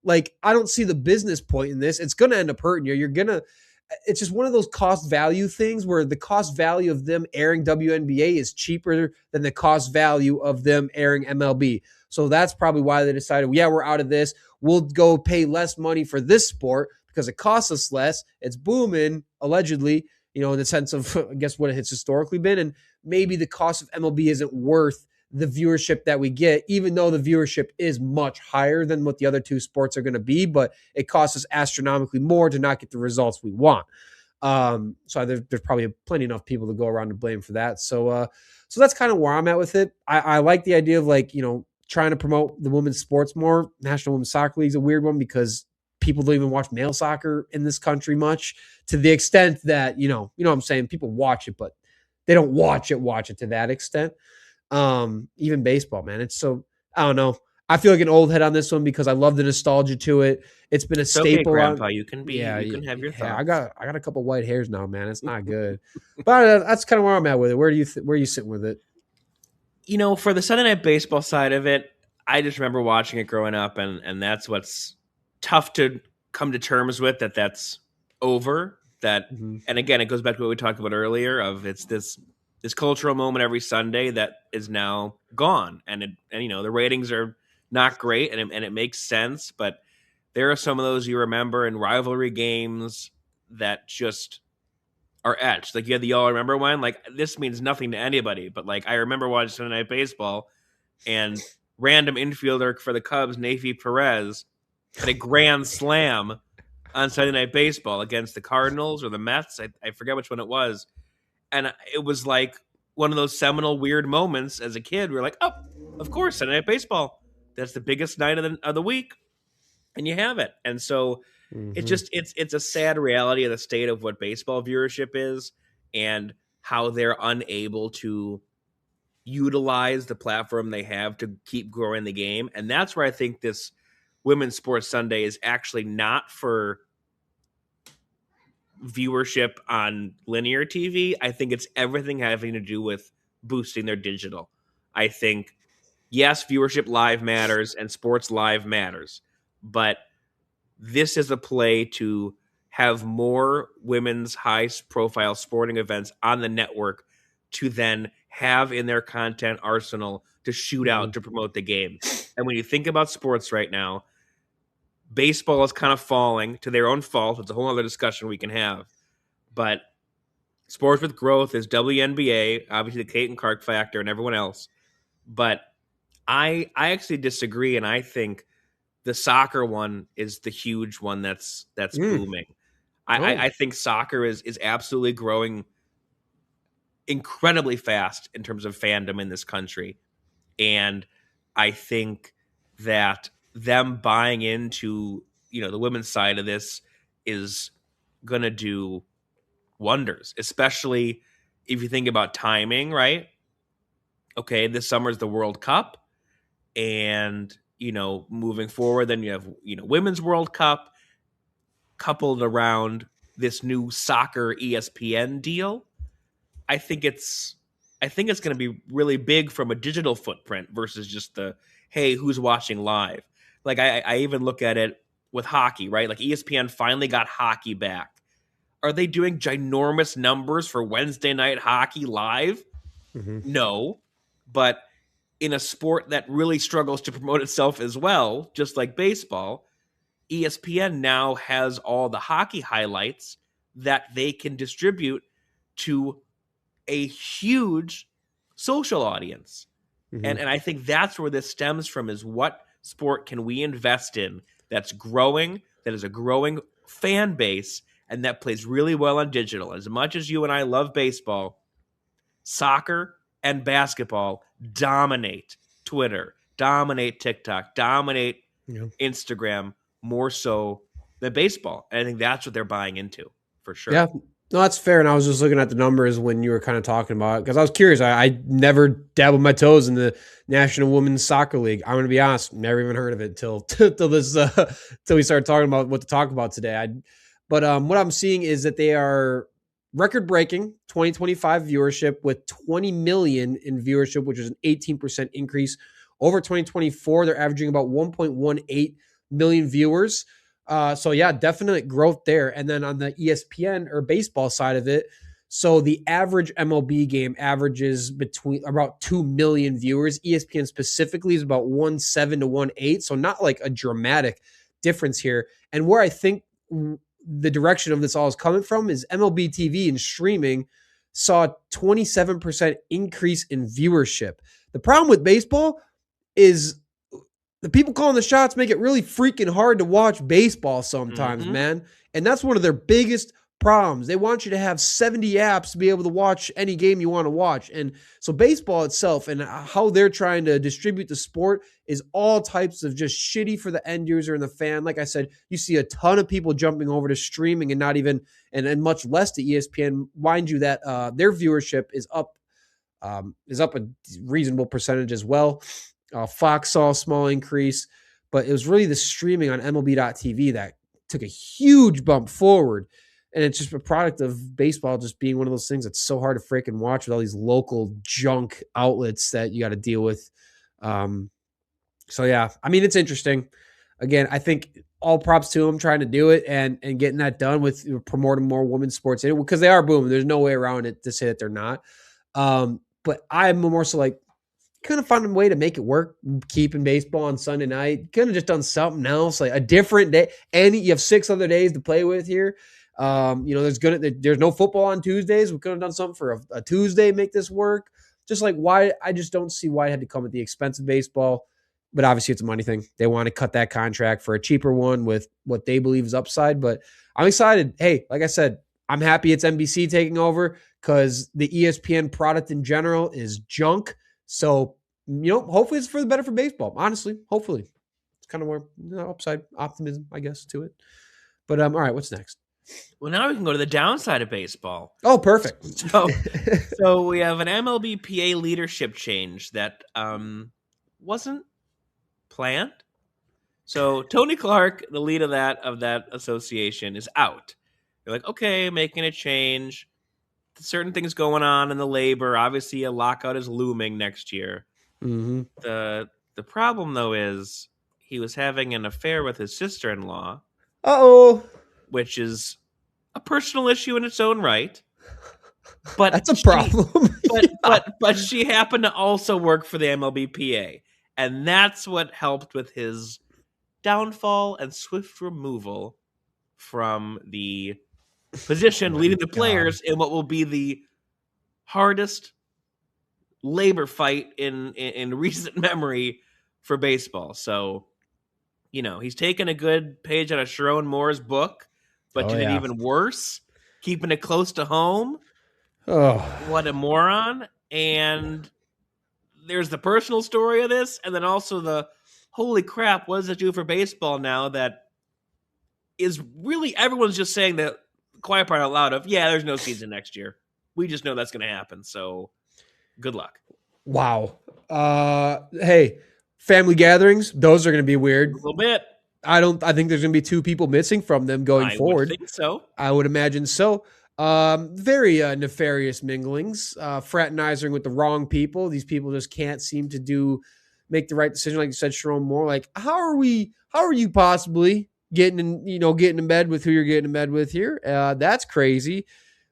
like I don't see the business point in this. It's going to end up hurting you. It's just one of those cost value things where the cost value of them airing WNBA is cheaper than the cost value of them airing MLB. So that's probably why they decided, yeah, we're out of this. We'll go pay less money for this sport because it costs us less. It's booming, allegedly, in the sense of, I guess, what it's historically been. And maybe the cost of MLB isn't worth the viewership that we get, even though the viewership is much higher than what the other two sports are going to be, but it costs us astronomically more to not get the results we want. So there's probably plenty enough people to go around to blame for that. So that's kind of where I'm at with it. I like the idea of trying to promote the women's sports more. National Women's Soccer League is a weird one because people don't even watch male soccer in this country much, to the extent that, what I'm saying, people watch it, but they don't watch it to that extent. Even baseball, man. It's so, I don't know. I feel like an old head on this one because I love the nostalgia to it. It's been a staple. Okay, Grandpa. You can have your thoughts. I got a couple white hairs now, man. It's not good. But that's kind of where I'm at with it. Where are you sitting with it? For the Sunday Night Baseball side of it, I just remember watching it growing up, and that's what's tough to come to terms with, that's over. And again, it goes back to what we talked about earlier of it's this cultural moment every Sunday that is now gone, and the ratings are not great, and it makes sense, but there are some of those you remember in rivalry games that just are etched. Like you had the Y'all Remember one. Like this means nothing to anybody, but like I remember watching Sunday Night Baseball, and random infielder for the Cubs, Navy Perez, had a grand slam on Sunday Night Baseball against the Cardinals or the Mets. I forget which one it was. And it was like one of those seminal weird moments as a kid. We're like, oh, of course, Sunday Night Baseball. That's the biggest night of the week. And you have it. And so it's a sad reality of the state of what baseball viewership is and how they're unable to utilize the platform they have to keep growing the game. And that's where I think this Women's Sports Sunday is actually not for viewership on linear TV. I think it's everything having to do with boosting their digital. I think, yes, viewership live matters and sports live matters, but this is a play to have more women's high profile sporting events on the network to then have in their content arsenal to shoot out to promote the game. And when you think about sports right now, baseball is kind of falling to their own fault. It's a whole other discussion we can have. But sports with growth is WNBA, obviously the Caitlin Clark factor and everyone else. But I actually disagree, and I think the soccer one is the huge one that's booming. I think soccer is absolutely growing incredibly fast in terms of fandom in this country. And I think that them buying into, the women's side of this is going to do wonders, especially if you think about timing, right? Okay, this summer is the World Cup. And, moving forward, then you have, Women's World Cup coupled around this new soccer ESPN deal. I think it's going to be really big from a digital footprint versus just the, hey, who's watching live? Like I even look at it with hockey, right? Like ESPN finally got hockey back. Are they doing ginormous numbers for Wednesday night hockey live? No, but in a sport that really struggles to promote itself as well, just like baseball, ESPN now has all the hockey highlights that they can distribute to a huge social audience. And I think that's where this stems from, is what sport can we invest in that's growing, that is a growing fan base, and that plays really well on digital. As much as you and I love baseball, soccer and basketball dominate Twitter, dominate TikTok, dominate Instagram more so than baseball. And I think that's what they're buying into for sure. Yeah, no, that's fair. And I was just looking at the numbers when you were kind of talking about it because I was curious. I never dabbled my toes in the National Women's Soccer League. I'm going to be honest, never even heard of it till this till we started talking about what to talk about today. But what I'm seeing is that they are record breaking 2025 viewership with 20 million in viewership, which is an 18% increase over 2024. They're averaging about 1.18 million viewers. So yeah, definite growth there. And then on the ESPN or baseball side of it, so the average MLB game averages between about 2 million viewers. ESPN specifically is about 1.7 to 1.8. So not like a dramatic difference here. And where I think the direction of this all is coming from is MLB TV and streaming saw a 27% increase in viewership. The problem with baseball is the people calling the shots make it really freaking hard to watch baseball sometimes, man. And that's one of their biggest problems. They want you to have 70 apps to be able to watch any game you want to watch. And so baseball itself and how they're trying to distribute the sport is all types of just shitty for the end user and the fan. Like I said, you see a ton of people jumping over to streaming and not even, and much less to ESPN. Mind you that their viewership is up a reasonable percentage as well. Fox saw a small increase, but it was really the streaming on MLB.TV that took a huge bump forward. And it's just a product of baseball just being one of those things that's so hard to freaking watch with all these local junk outlets that you got to deal with. So yeah, I mean, it's interesting. Again, I think all props to them trying to do it and getting that done with promoting more women's sports in it because they are booming. There's no way around it to say that they're not. But I'm more so like, kind of find a way to make it work, keeping baseball on Sunday night. Could have just done something else, like a different day. And you have 6 other days to play with here. There's no football on Tuesdays. We could have done something for a Tuesday, make this work. Just like why, I just don't see why it had to come at the expense of baseball. But obviously it's a money thing. They want to cut that contract for a cheaper one with what they believe is upside. But I'm excited. Hey, like I said, I'm happy it's NBC taking over because the ESPN product in general is junk. So, hopefully it's for the better for baseball. Honestly, hopefully. It's kind of more upside optimism, I guess, to it. But all right, what's next? Well, now we can go to the downside of baseball. Oh, perfect. So we have an MLBPA leadership change that wasn't planned. So Tony Clark, the lead of that association, is out. They're like, okay, making a change. Certain things going on in the labor. Obviously, a lockout is looming next year. Mm-hmm. The problem, though, is he was having an affair with his sister-in-law. Uh-oh. Which is a personal issue in its own right. But that's a problem. But she happened to also work for the MLBPA. And that's what helped with his downfall and swift removal from the position leading the players in what will be the hardest labor fight in recent memory for baseball. So, he's taken a good page out of Sharon Moore's book, but did it even worse, keeping it close to home. Oh, what a moron. And there's the personal story of this, and then also the holy crap, what does it do for baseball now that is really everyone's just saying the quiet part out loud of, there's no season next year. We just know that's going to happen. So good luck. Wow. Hey, family gatherings, those are going to be weird. A little bit. I think there's going to be 2 people missing from them going forward. I would think so. I would imagine so. Very nefarious minglings, fraternizing with the wrong people. These people just can't seem to make the right decision. Like you said, Sharon Moore, like, how are you possibly getting in bed with who you're getting in bed with here? That's crazy.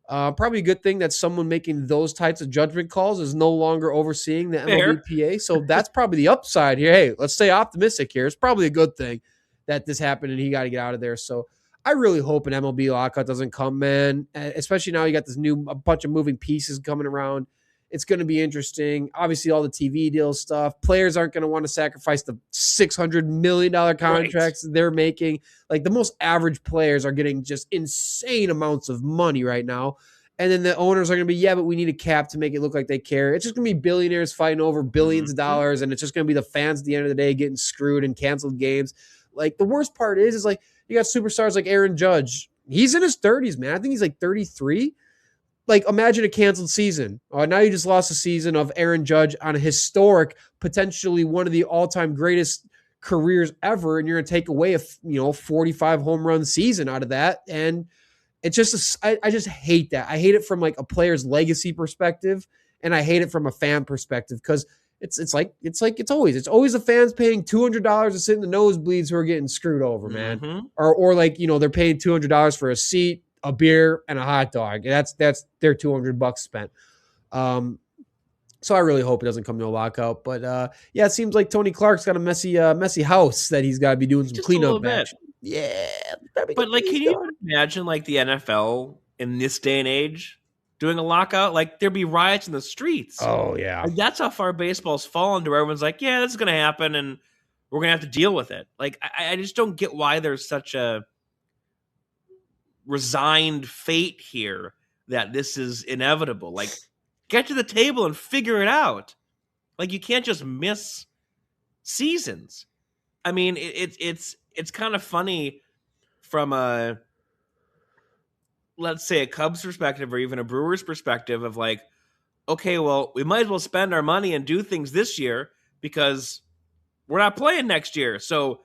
Probably a good thing that someone making those types of judgment calls is no longer overseeing the MLBPA. So that's probably the upside here. Hey, let's stay optimistic here. It's probably a good thing that this happened and he got to get out of there. So I really hope an MLB lockout doesn't come, man. Especially now you got a bunch of moving pieces coming around. It's going to be interesting. Obviously, all the TV deal stuff. Players aren't going to want to sacrifice the $600 million contracts they're making. Like, the most average players are getting just insane amounts of money right now. And then the owners are going to be, yeah, but we need a cap to make it look like they care. It's just going to be billionaires fighting over billions of dollars, and it's just going to be the fans at the end of the day getting screwed and canceled games. Like, the worst part is like you got superstars like Aaron Judge. He's in his 30s, man. I think he's like 33. Like, imagine a canceled season. Now you just lost a season of Aaron Judge on a historic, potentially one of the all-time greatest careers ever, and you're going to take away a 45 home run season out of that. And it's just, I just hate that. I hate it from like a player's legacy perspective, and I hate it from a fan perspective, because it's always the fans paying $200 to sit in the nosebleeds who are getting screwed over, man. Mm-hmm. Or like, they're paying $200 for a seat, a beer, and a hot dog. That's their $200 spent. So I really hope it doesn't come to a lockout. But yeah, it seems like Tony Clark's got a messy house that he's got to be doing some Just cleanup action. Yeah, but like, can you imagine like the NFL in this day and age doing a lockout? Like, there'd be riots in the streets. Oh yeah, like, that's how far baseball's fallen to where everyone's like, yeah, this is gonna happen, and we're gonna have to deal with it. Like, I just don't get why there's such a resigned fate here that this is inevitable. Like, get to the table and figure it out. Like, you can't just miss seasons. I mean, it's kind of funny from a, let's say, a Cubs perspective or even a Brewers perspective of like, okay, well, we might as well spend our money and do things this year because we're not playing next year. So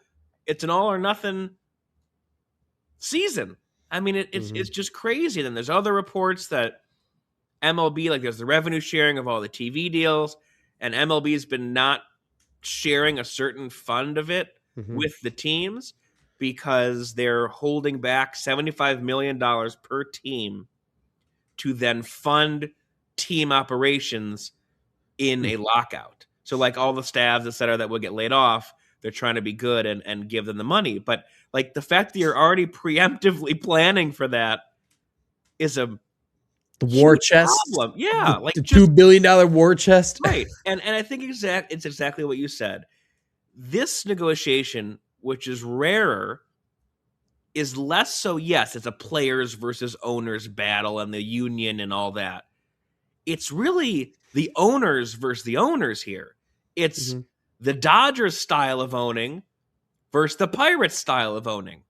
it's an all or nothing season. I mean, it's just crazy. Then there's other reports that MLB, like there's the revenue sharing of all the TV deals, and MLB's been not sharing a certain fund of it with the teams because they're holding back $75 million per team to then fund team operations in a lockout. So like all the staffs, et cetera, that will get laid off, they're trying to be good and give them the money. But like the fact that you're already preemptively planning for that is a war chest problem. Yeah, like the $2 billion war chest. Right. And I think it's exactly what you said. This negotiation, which is rarer, is less so, yes, it's a players versus owners battle and the union and all that. It's really the owners versus the owners here. It's the Dodgers style of owning versus the Pirates style of owning,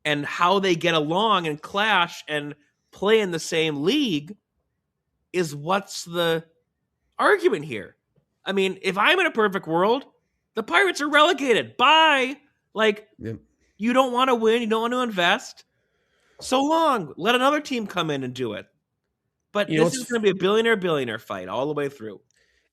and how they get along and clash and play in the same league is what's the argument here. I mean, if I'm in a perfect world, the Pirates are relegated. Bye. Like, you don't want to win. You don't want to invest. So long. Let another team come in and do it. But this is going to be a billionaire fight all the way through.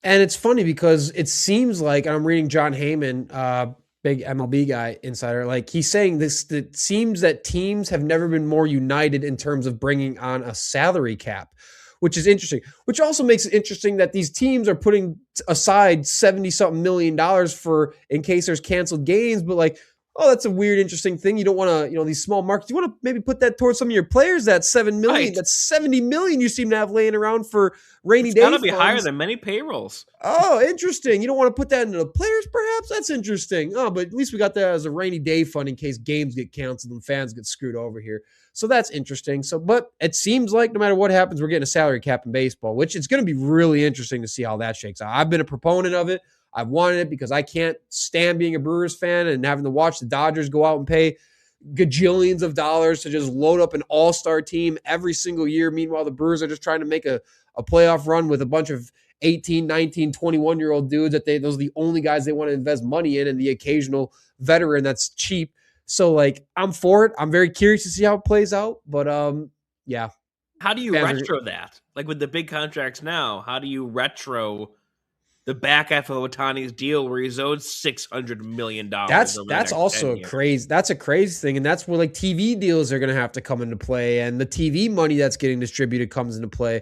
And it's funny because it seems like, and I'm reading John Heyman, big MLB guy, insider, like he's saying this, it seems that teams have never been more united in terms of bringing on a salary cap, which is interesting, which also makes it interesting that these teams are putting aside 70 something $million for in case there's canceled games. But like, oh, that's a weird, interesting thing. You don't want to, these small markets, you want to maybe put that towards some of your players. That's $7 million. Right. That's $70 million you seem to have laying around for rainy days. It's got to be higher than many payrolls. Oh, interesting. You don't want to put that into the players, perhaps? That's interesting. Oh, but at least we got that as a rainy day fund in case games get canceled and fans get screwed over here. So that's interesting. So, but it seems like no matter what happens, we're getting a salary cap in baseball, which it's going to be really interesting to see how that shakes out. I've been a proponent of it. I've wanted it because I can't stand being a Brewers fan and having to watch the Dodgers go out and pay gajillions of dollars to just load up an all-star team every single year. Meanwhile, the Brewers are just trying to make a playoff run with a bunch of 18, 19, 21-year-old dudes that those are the only guys they want to invest money in, and the occasional veteran that's cheap. So, like, I'm for it. I'm very curious to see how it plays out. But, yeah. How do you retro that? Like, with the big contracts now, how do you retro the back half of Ohtani's deal where he's owed $600 million? That's also a crazy thing. And that's where like TV deals are going to have to come into play, and the TV money that's getting distributed comes into play.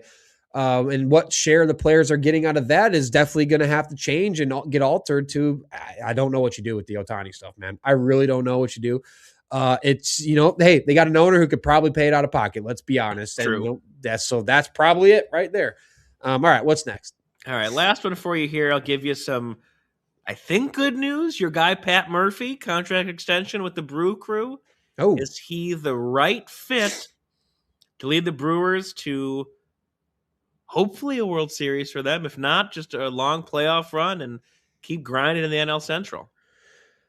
And what share the players are getting out of that is definitely going to have to change and get altered to, I don't know what you do with the Ohtani stuff, man. I really don't know what you do. It's, hey, they got an owner who could probably pay it out of pocket. Let's be honest. True. And, that's probably it right there. All right. What's next? All right, last one for you here. I'll give you some, I think, good news. Your guy, Pat Murphy, contract extension with the Brew Crew. Oh. Is he the right fit to lead the Brewers to hopefully a World Series for them. If not, just a long playoff run and keep grinding in the NL Central.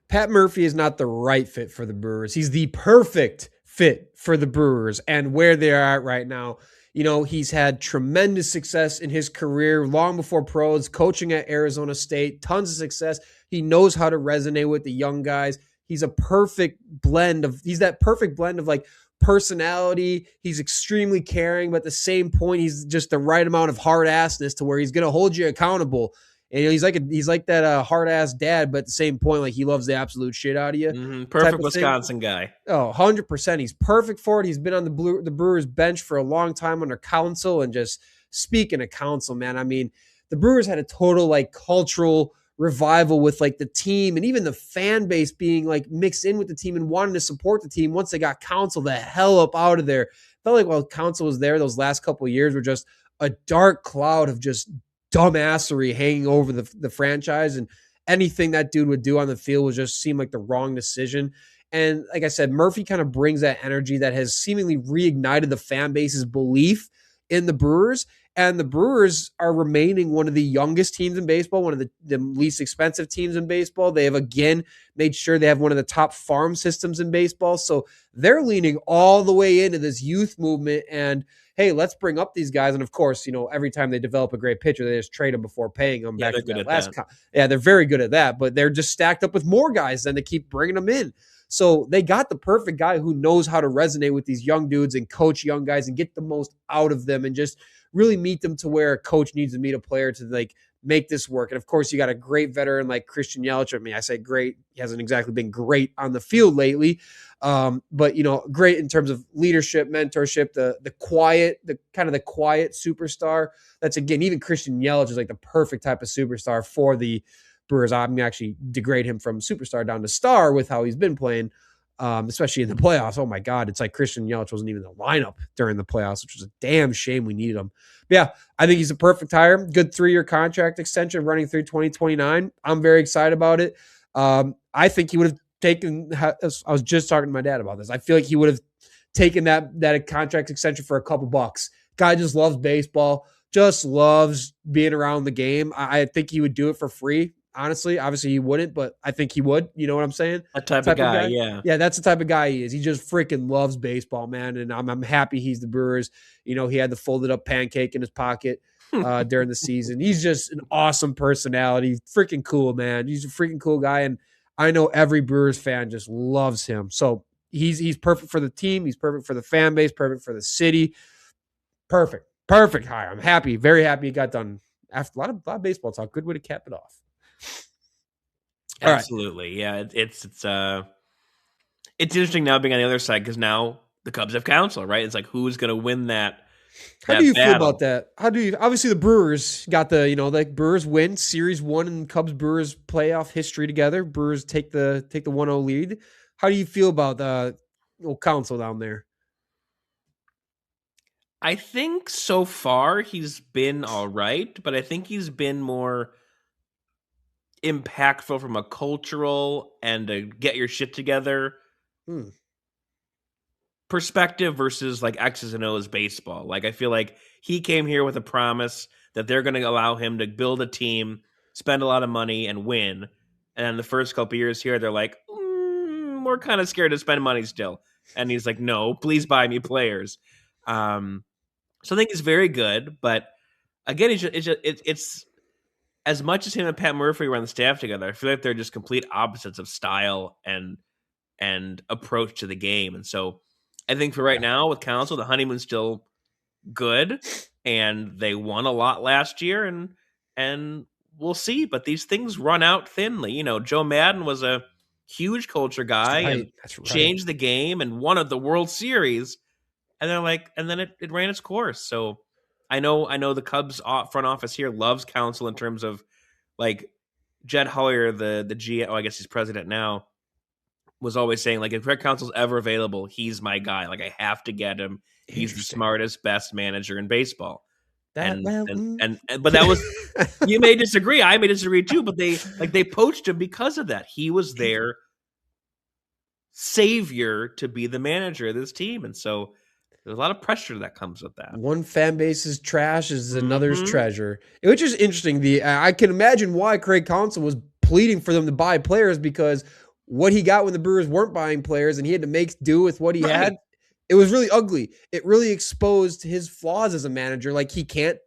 Pat Murphy is not the right fit for the Brewers. He's the perfect fit for the Brewers and where they are at right now. He's had tremendous success in his career long before pros, coaching at Arizona State, tons of success. He knows how to resonate with the young guys. He's that perfect blend of like personality. He's extremely caring, but at the same point, he's just the right amount of hard assness to where he's going to hold you accountable. And he's like that hard ass dad, but at the same point, like he loves the absolute shit out of you. Perfect Wisconsin guy. Oh, 100%. He's perfect for it. He's been on the Brewers bench for a long time under Counsell. And just speaking of Counsell, man, I mean, the Brewers had a total like cultural revival with like the team and even the fan base being like mixed in with the team and wanting to support the team once they got Counsell the hell up out of there. Felt like while Counsell was there, those last couple of years were just a dark cloud of just dumbassery hanging over the franchise, and anything that dude would do on the field was just seemed like the wrong decision. And like I said, Murphy kind of brings that energy that has seemingly reignited the fan base's belief in the Brewers. And the Brewers are remaining one of the youngest teams in baseball, one of the least expensive teams in baseball. They have again made sure they have one of the top farm systems in baseball. So they're leaning all the way into this youth movement and, hey, let's bring up these guys. And of course, every time they develop a great pitcher, they just trade them before paying them. Yeah, back they're to good that at that. Yeah, they're very good at that, but they're just stacked up with more guys than they keep bringing them in. So they got the perfect guy who knows how to resonate with these young dudes and coach young guys and get the most out of them and just really meet them to where a coach needs to meet a player to like make this work. And of course, you got a great veteran like Christian Yelich. I mean, I say great. He hasn't exactly been great on the field lately. But great in terms of leadership, mentorship, the quiet superstar. That's again, even Christian Yelich is like the perfect type of superstar for the Brewers. I'm going to actually degrade him from superstar down to star with how he's been playing, especially in the playoffs. Oh my God. It's like Christian Yelich wasn't even in the lineup during the playoffs, which was a damn shame. We needed him. But yeah, I think he's a perfect hire. Good 3-year contract extension running through 2029. I'm very excited about it. I think he would have taken, I was just talking to my dad about this. I feel like he would have taken that contract extension for a couple bucks. Guy just loves baseball, just loves being around the game. I think he would do it for free. Honestly, obviously he wouldn't, but I think he would. You know what I'm saying? That type of guy, yeah. Yeah, that's the type of guy he is. He just freaking loves baseball, man. And I'm happy he's the Brewers. He had the folded up pancake in his pocket during the season. He's just an awesome personality. Freaking cool, man. He's a freaking cool guy. And I know every Brewers fan just loves him. So he's perfect for the team. He's perfect for the fan base, perfect for the city. Perfect hire. I'm happy, very happy he got done. After a lot of baseball talk, good way to cap it off. Absolutely. Right. Yeah. It's interesting now being on the other side because now the Cubs have Counsell, right? It's like who's going to win that. How do you feel about that? Obviously the Brewers got the Brewers win Series 1 in Cubs Brewers playoff history together. Brewers take the 1-0 lead. How do you feel about Counsell down there? I think so far he's been all right, but I think he's been more impactful from a cultural and a get your shit together perspective versus like X's and O's baseball. Like I feel like he came here with a promise that they're going to allow him to build a team, spend a lot of money, and win. And then the first couple of years here, they're like, we're kind of scared to spend money still. And he's like, no, please buy me players. So I think he's very good, but again, it's as much as him and Pat Murphy were on the staff together, I feel like they're just complete opposites of style and approach to the game. And so I think for right now with Counsell, the honeymoon's still good, and they won a lot last year, and we'll see. But these things run out thinly. Joe Madden was a huge culture guy and changed the game and won at the World Series. And then it ran its course. So I know the Cubs front office here loves Counsell in terms of like Jed Hoyer, the GM, I guess he's president now, was always saying like if Craig Counsell's ever available, he's my guy. Like I have to get him. He's the smartest, best manager in baseball. But that was you may disagree. I may disagree too. But they poached him because of that. He was their savior to be the manager of this team, and so. There's a lot of pressure that comes with that. One fan base's trash is another's Mhm. treasure, which is interesting. I can imagine why Craig Counsell was pleading for them to buy players, because what he got when the Brewers weren't buying players and he had to make do with what he had, it was really ugly. It really exposed his flaws as a manager. Like he can't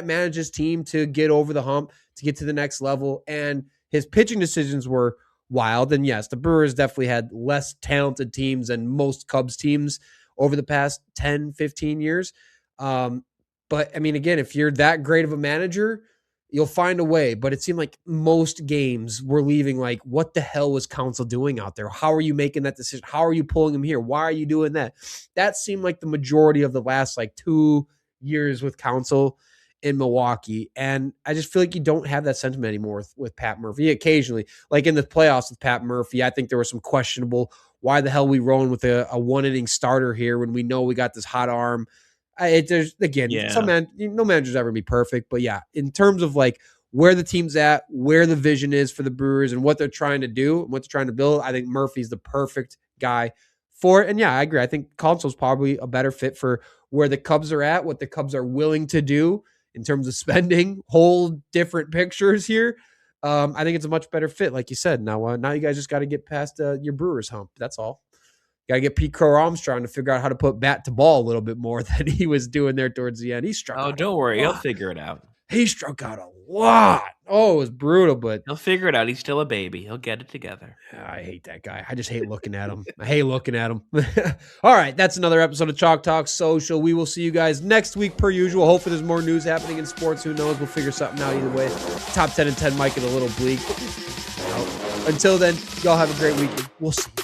manage his team to get over the hump, to get to the next level. And his pitching decisions were wild. And yes, the Brewers definitely had less talented teams than most Cubs teams over the past 10, 15 years. But I mean, again, if you're that great of a manager, you'll find a way. But it seemed like most games were leaving like, what the hell was Counsell doing out there? How are you making that decision? How are you pulling him here? Why are you doing that? That seemed like the majority of the last like 2 years with Counsell in Milwaukee. And I just feel like you don't have that sentiment anymore with Pat Murphy. Occasionally, like in the playoffs with Pat Murphy, I think there was some questionable, why the hell are we rolling with a 1-inning starter here when we know we got this hot arm? There's again, no manager's ever be perfect, but yeah, in terms of like where the team's at, where the vision is for the Brewers and what they're trying to do, and what they're trying to build, I think Murphy's the perfect guy for it. And yeah, I agree. I think Counsell's probably a better fit for where the Cubs are at, what the Cubs are willing to do in terms of spending. Whole different pictures here. I think it's a much better fit, like you said. Now you guys just got to get past your Brewers hump. That's all. Got to get Pete Crow Armstrong to figure out how to put bat to ball a little bit more than he was doing there towards the end. He struck out. Oh, don't worry. He'll figure it out. He struck out a lot. Oh, it was brutal, but he'll figure it out. He's still a baby. He'll get it together. I hate that guy. I just hate looking at him. All right, that's another episode of Chalk Talk Social. We will see you guys next week per usual. Hopefully there's more news happening in sports. Who knows? We'll figure something out either way. Top 10 and 10 might get a little bleak. Until then, y'all have a great weekend. We'll see you.